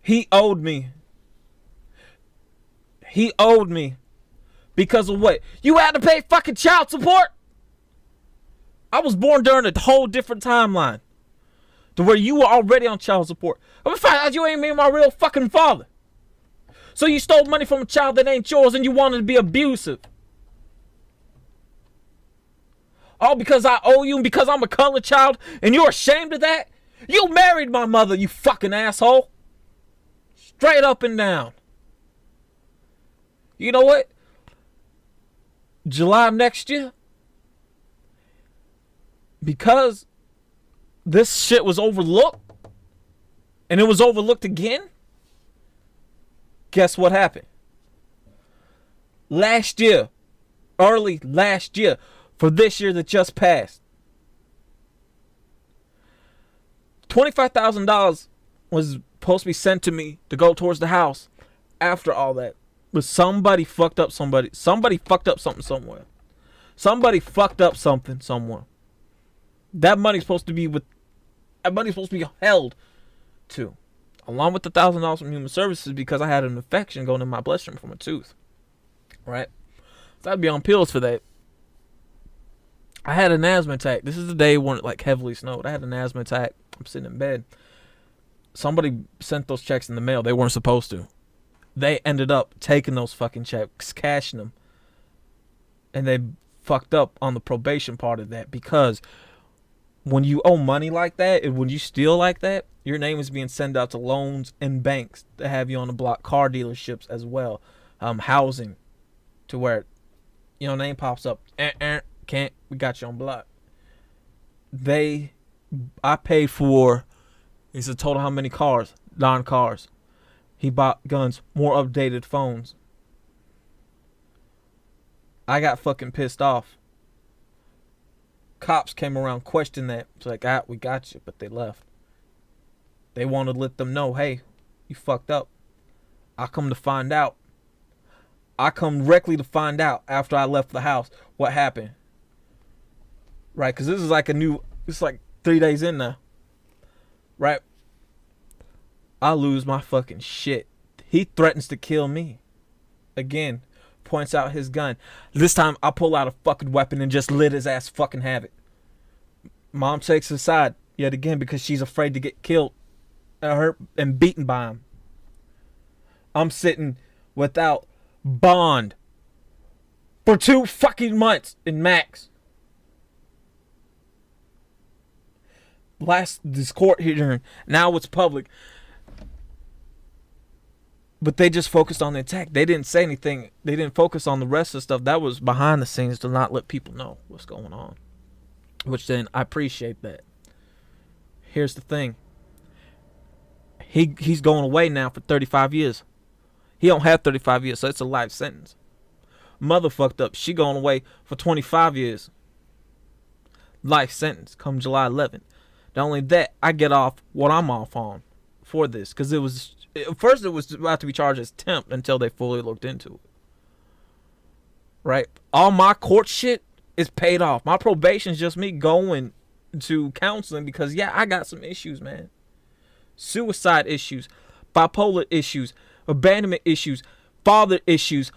He owed me. He owed me. Because of what? You had to pay fucking child support? I was born during a whole different timeline. To where you were already on child support. I'm gonna find out you ain't me my real fucking father. So you stole money from a child that ain't yours and you wanted to be abusive. All because I owe you and because I'm a colored child and you're ashamed of that? You married my mother, you fucking asshole. Straight up and down. You know what? July of next year, because this shit was overlooked, and it was overlooked again, guess what happened? Last year, early last year, for this year that just passed, $25,000 was supposed to be sent to me to go towards the house after all that. But somebody fucked up somebody. Somebody fucked up something somewhere. Somebody fucked up something somewhere. That money's supposed to be held to. Along with the $1,000 from human services because I had an infection going in my bloodstream from a tooth. Right? So I'd be on pills for that. I had an asthma attack. This is the day when it like heavily snowed. I had an asthma attack. I'm sitting in bed. Somebody sent those checks in the mail. They weren't supposed to. They ended up taking those fucking checks, cashing them. And they fucked up on the probation part of that because when you owe money like that and when you steal like that, your name is being sent out to loans and banks to have you on the block, car dealerships as well, housing, to where your name pops up. Can't, we got you on block. I paid for, it's a total how many cars? 9 cars. He bought guns, more updated phones. I got fucking pissed off. Cops came around, questioned that. It's like, we got you, but they left. They wanted to let them know, hey, you fucked up. I come directly to find out after I left the house what happened. Right, because this is like it's like 3 days in now. Right? I lose my fucking shit. He threatens to kill me. Again, points out his gun. This time, I pull out a fucking weapon and just let his ass fucking have it. Mom takes his side yet again because she's afraid to get killed and hurt and beaten by him. I'm sitting without bond for 2 fucking months in max. This court hearing, now it's public. But they just focused on the attack. They didn't say anything. They didn't focus on the rest of the stuff. That was behind the scenes to not let people know what's going on. Which then, I appreciate that. Here's the thing. He's going away now for 35 years. He don't have 35 years, so it's a life sentence. Mother fucked up. She going away for 25 years. Life sentence come July 11th. Not only that, I get off what I'm off on for this. Because first it was about to be charged as temp until they fully looked into it. Right? All my court shit is paid off. My probation is just me going to counseling because, yeah, I got some issues, man. Suicide issues, bipolar issues, abandonment issues, father issues,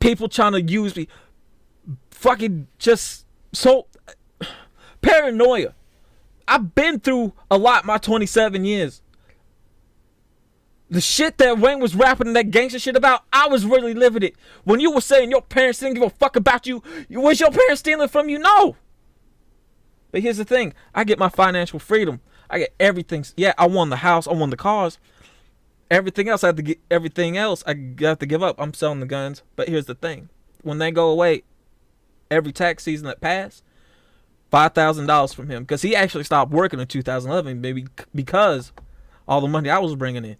people trying to use me. Fucking just so paranoia. I've been through a lot my 27 years. The shit that Wayne was rapping that gangster shit about, I was really living it. When you were saying your parents didn't give a fuck about you, was your parents stealing from you? No. But here's the thing. I get my financial freedom. I get everything. Yeah, I won the house. I won the cars. Everything else, I have to get. Everything else, I have to give up. I'm selling the guns. But here's the thing. When they go away, every tax season that passed, $5,000 from him. Because he actually stopped working in 2011, maybe because all the money I was bringing in.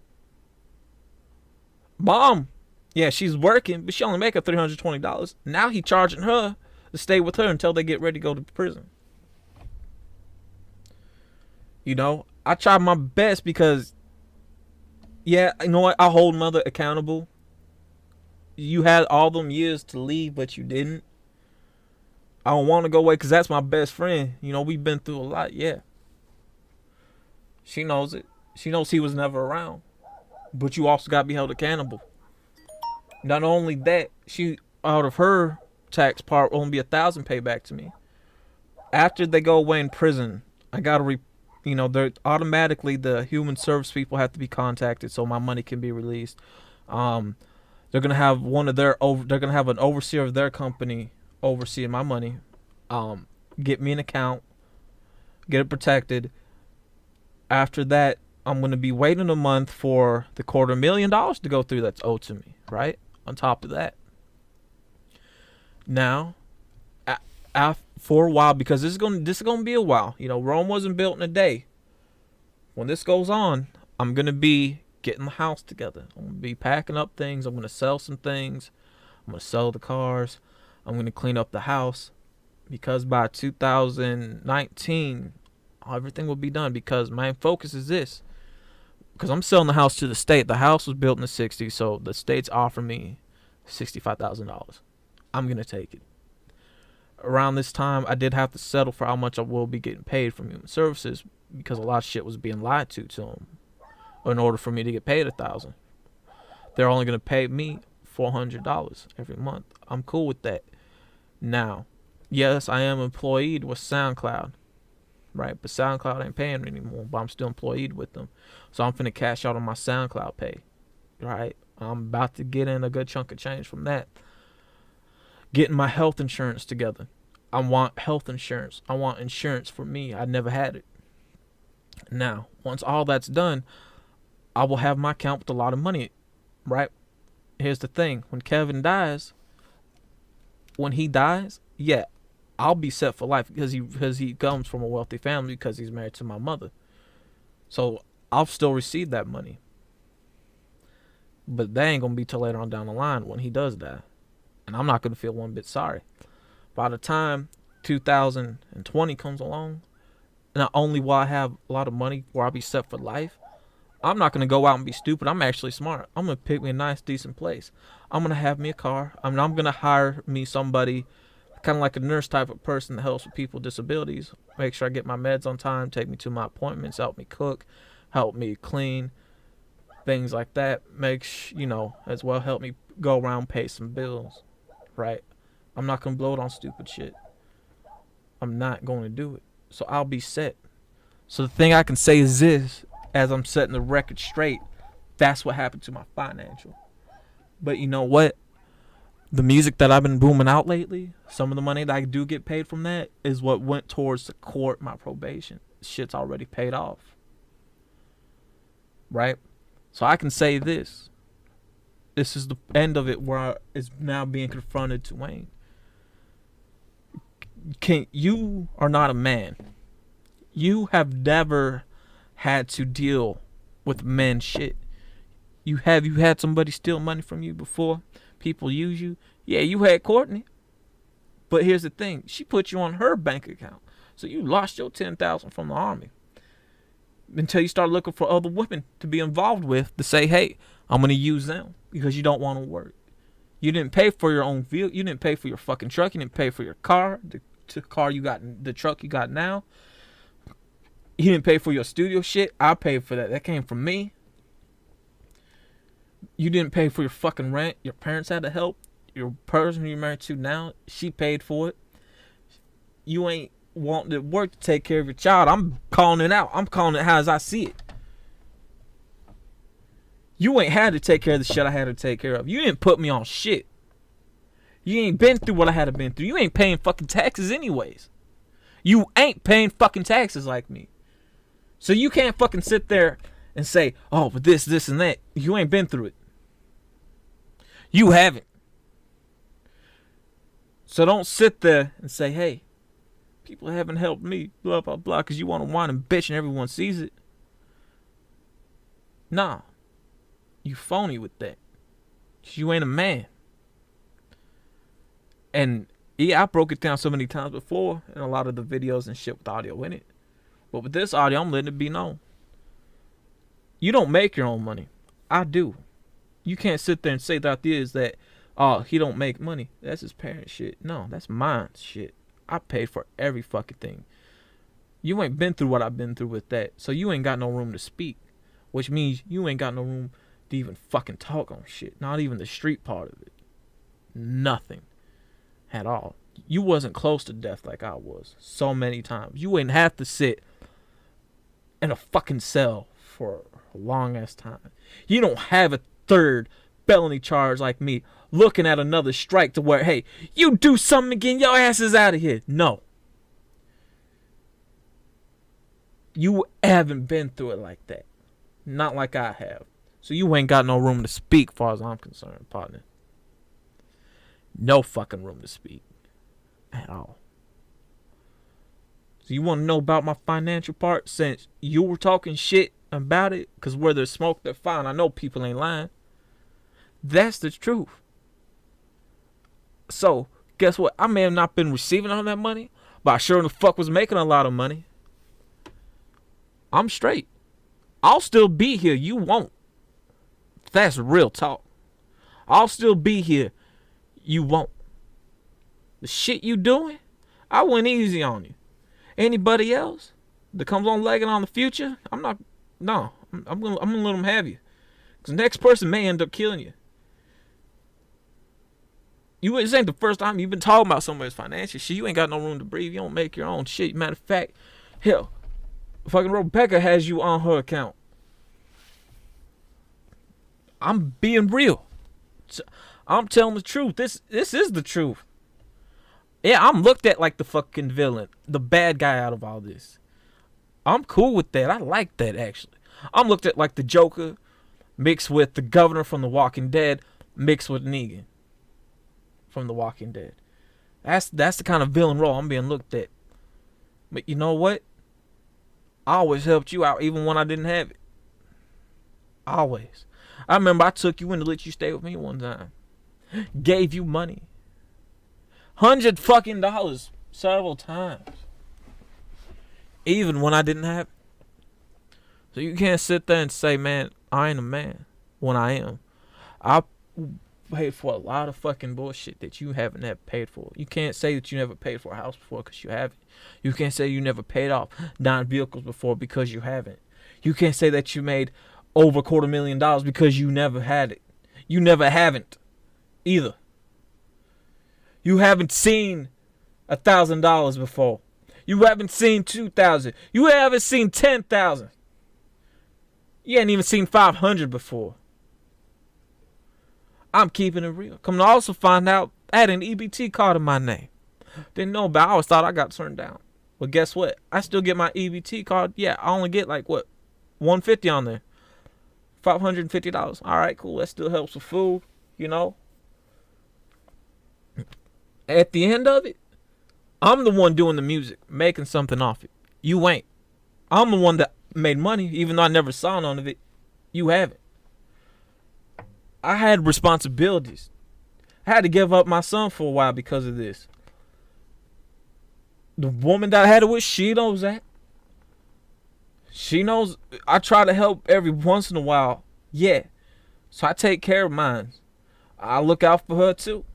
Mom, yeah, she's working, but she only making $320. Now he charging her to stay with her until they get ready to go to prison. You know, I try my best because, yeah, you know what? I hold mother accountable. You had all them years to leave, but you didn't. I don't want to go away because that's my best friend. You know, we've been through a lot, yeah. She knows it. She knows he was never around. but you also got to be held accountable. Not only that, she out of her tax part will only be 1,000 paid back to me. After they go away in prison, I gotta they're automatically, the human service people have to be contacted so my money can be released. They're gonna have they're gonna have an overseer of their company overseeing my money. Get me an account, get it protected. After that, I'm gonna be waiting a month for the $250,000 to go through that's owed to me. Right on top of that, now, for a while, because this is gonna be a while. Rome wasn't built in a day. When this goes on, I'm gonna be getting the house together. I'm gonna be packing up things. I'm gonna sell some things. I'm gonna sell the cars. I'm gonna clean up the house, because by 2019, everything will be done. Because my focus is this. Because I'm selling the house to the state. The house was built in the '60s, so the state's offering me $65,000. I'm gonna take it. Around this time, I did have to settle for how much I will be getting paid from human services, because a lot of shit was being lied to them. In order for me to get paid $1,000, they're only gonna pay me $400 every month. I'm cool with that. Now, yes, I am employed with SoundCloud, right? But SoundCloud ain't paying me anymore. But I'm still employed with them, so I'm finna cash out on my SoundCloud pay, right? I'm about to get in a good chunk of change from that. Getting my health insurance together. I want health insurance. I want insurance for me. I never had it. Now, once all that's done, I will have my account with a lot of money, right? Here's the thing. When Kevin dies, yeah, I'll be set for life, because he comes from a wealthy family, because he's married to my mother. So I'll still receive that money. But that ain't going to be till later on down the line when he does die. And I'm not going to feel one bit sorry. By the time 2020 comes along, not only will I have a lot of money where I'll be set for life, I'm not going to go out and be stupid. I'm actually smart. I'm going to pick me a nice, decent place. I'm going to have me a car. I'm going to hire me somebody, kind of like a nurse type of person that helps with people with disabilities. Make sure I get my meds on time, take me to my appointments, help me cook, help me clean, things like that. As well help me go around, pay some bills, right? I'm not going to blow it on stupid shit. I'm not going to do it. So I'll be set. So the thing I can say is this, as I'm setting the record straight, that's what happened to my financial. But you know what? The music that I've been booming out lately, some of the money that I do get paid from that is what went towards the court, my probation. Shit's already paid off. Right? So I can say this. This is the end of it, where it's now being confronted to Wayne. You are not a man. You have never had to deal with men shit. You had somebody steal money from you before? People use you? Yeah, you had Courtney. But here's the thing. She put you on her bank account. So you lost your $10,000 from the army. Until you start looking for other women to be involved with, to say, hey, I'm going to use them, because you don't want to work. You didn't pay for your own vehicle. You didn't pay for your fucking truck. You didn't pay for your car, the car you got, the truck you got now. You didn't pay for your studio shit. I paid for that. That came from me. You didn't pay for your fucking rent. Your parents had to help. Your person you're married to now, she paid for it. You ain't wanting to work to take care of your child. I'm calling it out. I'm calling it how as I see it. You ain't had to take care of the shit I had to take care of. You didn't put me on shit. You ain't been through what I had to been through. You ain't paying fucking taxes anyways. You ain't paying fucking taxes like me. So you can't fucking sit there and say, oh, but this, and that. You ain't been through it. You haven't. So don't sit there and say, hey, people haven't helped me, blah, blah, blah, because you want to whine and bitch and everyone sees it. Nah. You phony with that. You ain't a man. And yeah, I broke it down so many times before in a lot of the videos and shit with audio in it. But with this audio, I'm letting it be known. You don't make your own money. I do. You can't sit there and say the idea is that, oh, he don't make money. That's his parents' shit. No, that's mine shit. I paid for every fucking thing. You ain't been through what I've been through with that. So you ain't got no room to speak. Which means you ain't got no room to even fucking talk on shit. Not even the street part of it. Nothing at all. You wasn't close to death like I was so many times. You wouldn't have to sit in a fucking cell for a long ass time. You don't have a third felony charge like me looking at another strike to where, hey, you do something again, your ass is out of here. No. You haven't been through it like that. Not like I have. So you ain't got no room to speak, far as I'm concerned, partner. No fucking room to speak. At all. So you want to know about my financial part? Since you were talking shit about it, because where there's smoke, there's fire. I know people ain't lying. That's the truth. So, guess what? I may have not been receiving all that money, but I sure the fuck was making a lot of money. I'm straight. I'll still be here. You won't. That's real talk. I'll still be here. You won't. The shit you doing, I went easy on you. Anybody else that comes on legging on the future, I'm not. No, I'm gonna let them have you. Cause the next person may end up killing you. This ain't the first time you've been talking about somebody's financial shit. You ain't got no room to breathe. You don't make your own shit. Matter of fact, hell, fucking Rebecca has you on her account. I'm being real. I'm telling the truth. This is the truth. Yeah, I'm looked at like the fucking villain, the bad guy out of all this. I'm cool with that. I like that, actually. I'm looked at like the Joker mixed with the governor from The Walking Dead mixed with Negan from The Walking Dead. That's the kind of villain role I'm being looked at. But you know what? I always helped you out even when I didn't have it. Always. I remember I took you in to let you stay with me one time. Gave you money. $100 fucking several times. Even when I didn't have it. So you can't sit there and say, man, I ain't a man when I am. I paid for a lot of fucking bullshit that you haven't ever paid for. You can't say that you never paid for a house before because you haven't. You can't say you never paid off 9 vehicles before because you haven't. You can't say that you made over $250,000 because you never had it. You never haven't either. You haven't seen $1,000 before. You haven't seen 2,000. You haven't seen 10,000. You ain't even seen 500 before. I'm keeping it real. Come to also find out, I had an EBT card in my name. Didn't know about it. I always thought I got turned down. But guess what? I still get my EBT card. Yeah, I only get like what? $150 on there. $550. All right, cool. That still helps with food, you know. At the end of it, I'm the one doing the music, making something off it. You ain't. I'm the one that made money, even though I never saw none of it. You haven't. I had responsibilities. I had to give up my son for a while because of this. The woman that I had it with, she knows that. She knows I try to help every once in a while. Yeah. So I take care of mine. I look out for her too.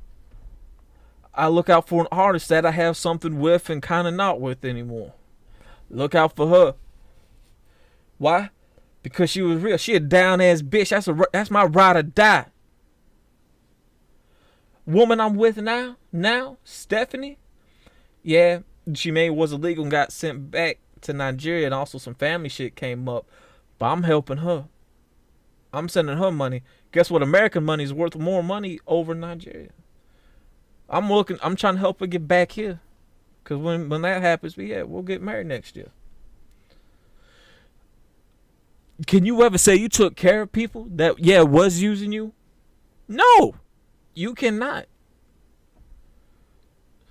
I look out for an artist that I have something with and kind of not with anymore. Look out for her. Why? Because she was real. She a down ass bitch. That's my ride or die. Woman I'm with now, Stephanie. Yeah, she was illegal and got sent back to Nigeria, and also some family shit came up. But I'm helping her. I'm sending her money. Guess what? American money is worth more money over Nigeria. I'm trying to help her get back here. Cause when that happens, we'll get married next year. Can you ever say you took care of people that was using you? No, you cannot.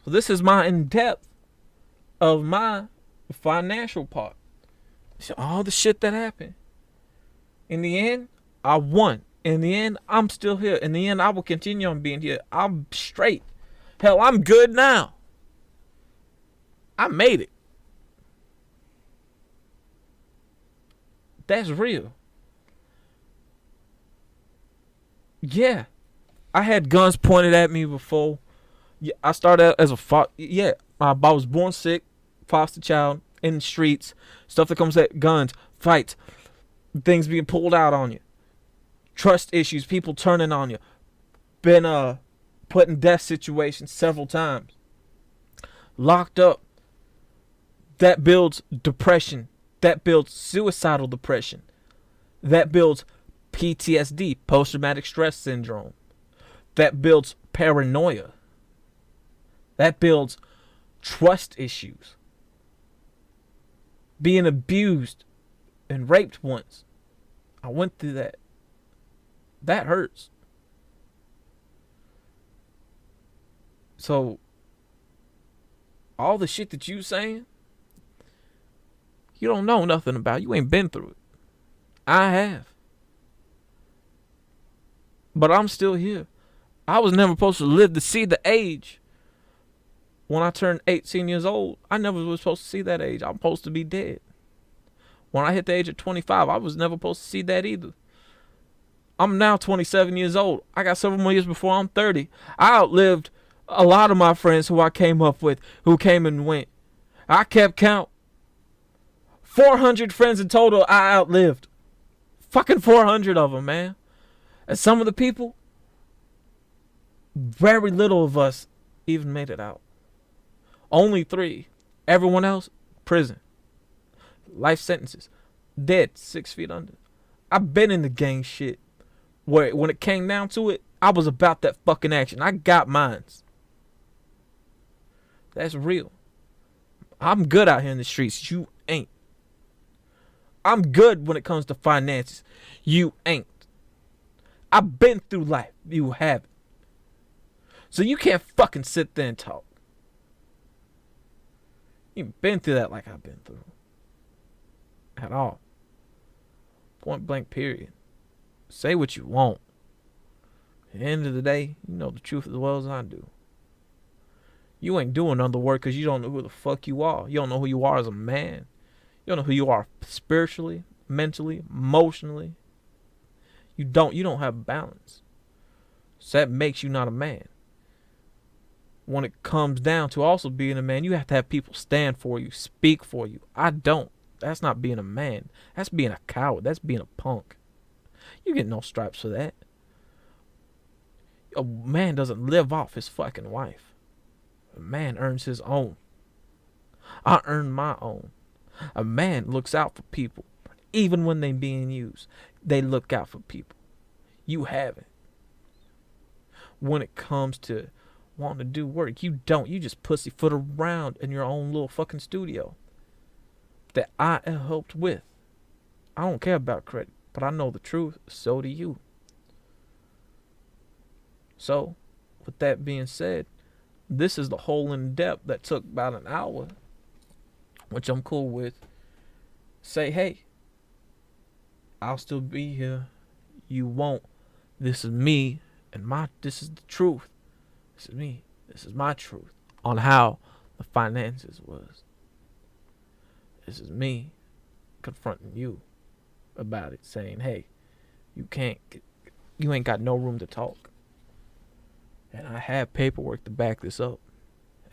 So this is my in-depth of my financial part. So all the shit that happened. In the end, I won. In the end, I'm still here. In the end, I will continue on being here. I'm straight. Hell, I'm good now. I made it. That's real. Yeah. I had guns pointed at me before. Yeah, I started out as I was born sick, foster child, in the streets, stuff that comes at guns, fights, things being pulled out on you. Trust issues, people turning on you. Been put in death situations several times. Locked up. That builds depression. That builds suicidal depression. That builds PTSD, post-traumatic stress syndrome. That builds paranoia. That builds trust issues. Being abused and raped once. I went through that. That hurts. So, all the shit that you saying, you don't know nothing about. You ain't been through it. I have. But I'm still here. I was never supposed to live to see the age. When I turned 18 years old, I never was supposed to see that age. I'm supposed to be dead. When I hit the age of 25, I was never supposed to see that either. I'm now 27 years old. I got several more years before I'm 30. I outlived a lot of my friends who I came up with, who came and went. I kept count. 400 friends in total I outlived. Fucking 400 of them, man. And some of the people, very little of us even made it out. Only 3. Everyone else, prison. Life sentences. Dead 6 feet under. I've been in the gang shit where when it came down to it, I was about that fucking action. I got mines. That's real. I'm good out here in the streets. You ain't. I'm good when it comes to finances. You ain't. I've been through life. You haven't. So you can't fucking sit there and talk. You've been through that like I've been through. At all. Point blank period. Say what you want. At the end of the day, you know the truth as well as I do. You ain't doing other work because you don't know who the fuck you are. You don't know who you are as a man. You don't know who you are spiritually, mentally, emotionally. You don't have balance. So that makes you not a man. When it comes down to also being a man, you have to have people stand for you, speak for you. I don't. That's not being a man. That's being a coward. That's being a punk. You get no stripes for that. A man doesn't live off his fucking wife. A man earns his own. I earn my own. A man looks out for people. Even when they being used, they look out for people. You haven't. When it comes to wanting to do work, you don't. You just pussyfoot around in your own little fucking studio that I helped with. I don't care about credit, but I know the truth. So do you. So, with that being said, this is the whole in depth that took about an hour, which I'm cool with. Say, hey, I'll still be here. You won't. This is me, and this is the truth. This is me. This is my truth on how the finances was. This is me confronting you about it, saying, hey, you ain't got no room to talk. And I have paperwork to back this up.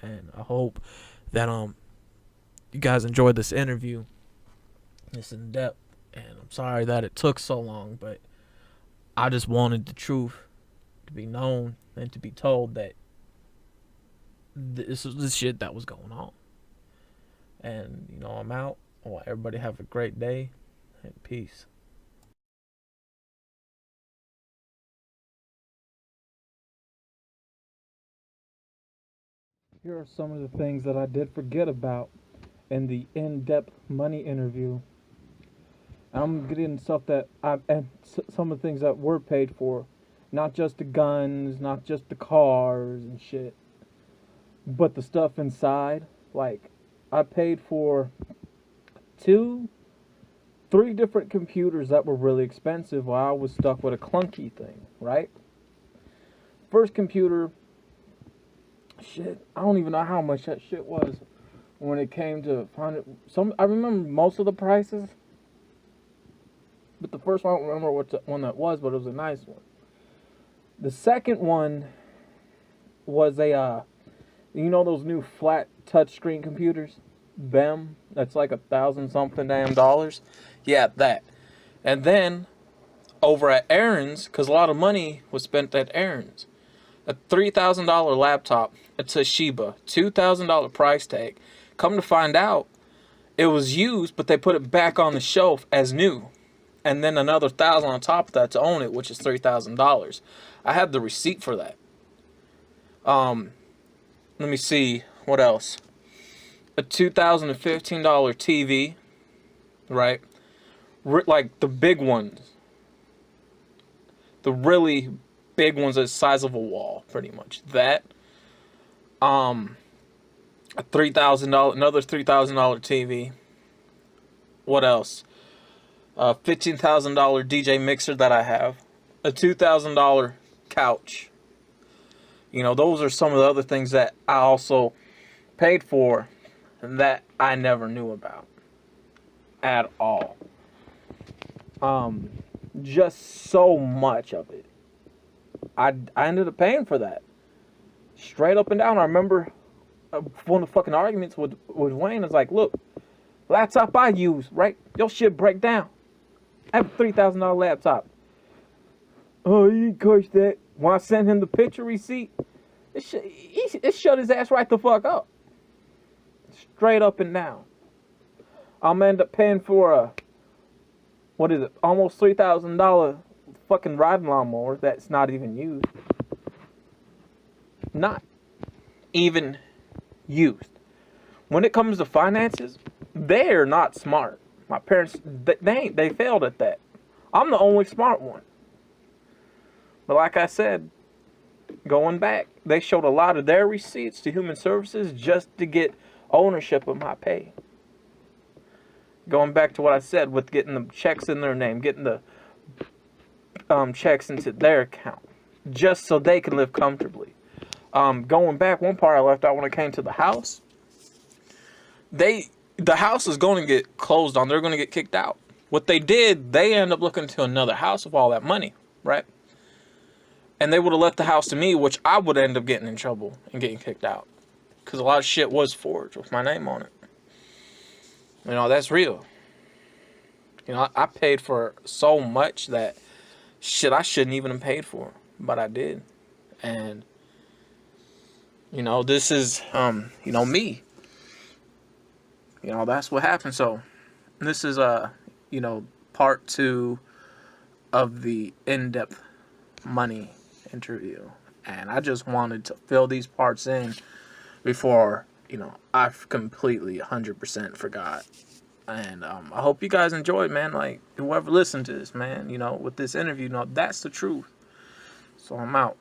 And I hope that you guys enjoyed this interview. It's in depth. And I'm sorry that it took so long, but I just wanted the truth to be known and to be told that this is the shit that was going on. And, I'm out. I want everybody to have a great day and peace. Here are some of the things that I did forget about in the in-depth money interview. I'm getting stuff that some of the things that were paid for, not just the guns, not just the cars and shit, but the stuff inside. Like, I paid for 3 different computers that were really expensive while I was stuck with a clunky thing, right? First computer, shit, I don't even know how much that shit was when it came to find it. I remember most of the prices, but the first one, I don't remember what one that was, but it was a nice one. The second one was those new flat touchscreen computers, BEM, that's like $1,000 something damn dollars. Yeah, that. And then over at Aaron's, because a lot of money was spent at Aaron's. A $3,000 laptop, a Toshiba, $2,000 price tag. Come to find out, it was used, but they put it back on the shelf as new. And then another $1,000 on top of that to own it, which is $3,000. I have the receipt for that. Let me see, what else? A $2015 TV, right? Like the big ones. The really big ones the size of a wall, pretty much. That. A $3,000, another $3,000 TV. What else? A $15,000 DJ mixer that I have. A $2,000 couch. You know, those are some of the other things that I also paid for that I never knew about at all. Just so much of it. I ended up paying for that. Straight up and down. I remember one of the fucking arguments with Wayne is like, look, laptop I use, right? Your shit break down. I have a $3,000 laptop. Oh, you didn't coach that. When I sent him the picture receipt, it shut his ass right the fuck up. Straight up and down. I'm end up paying for what is it? Almost $3,000 fucking riding lawnmower that's not even used. Not even used. When it comes to finances, they're not smart. My parents, they failed at that. I'm the only smart one. But like I said, going back, they showed a lot of their receipts to human services just to get ownership of my pay. Going back to what I said with getting the checks in their name, getting the checks into their account, just so they can live comfortably. Going back, one part I left out when it came to the house, the house is going to get closed on. They're going to get kicked out. What they did, they end up looking to another house with all that money, right? And they would have left the house to me, which I would end up getting in trouble and getting kicked out. Because a lot of shit was forged with my name on it. You know, that's real. You know, I paid for so much that shit I shouldn't even have paid for. But I did. And, you know, this is, you know, me. You know, that's what happened. So, this is, you know, part 2 of the in-depth money interview. And I just wanted to fill these parts in before, you know, I completely 100% forgot. And I hope you guys enjoyed, man. Like, whoever listened to this, man, you know, with this interview, you know, that's the truth. So I'm out.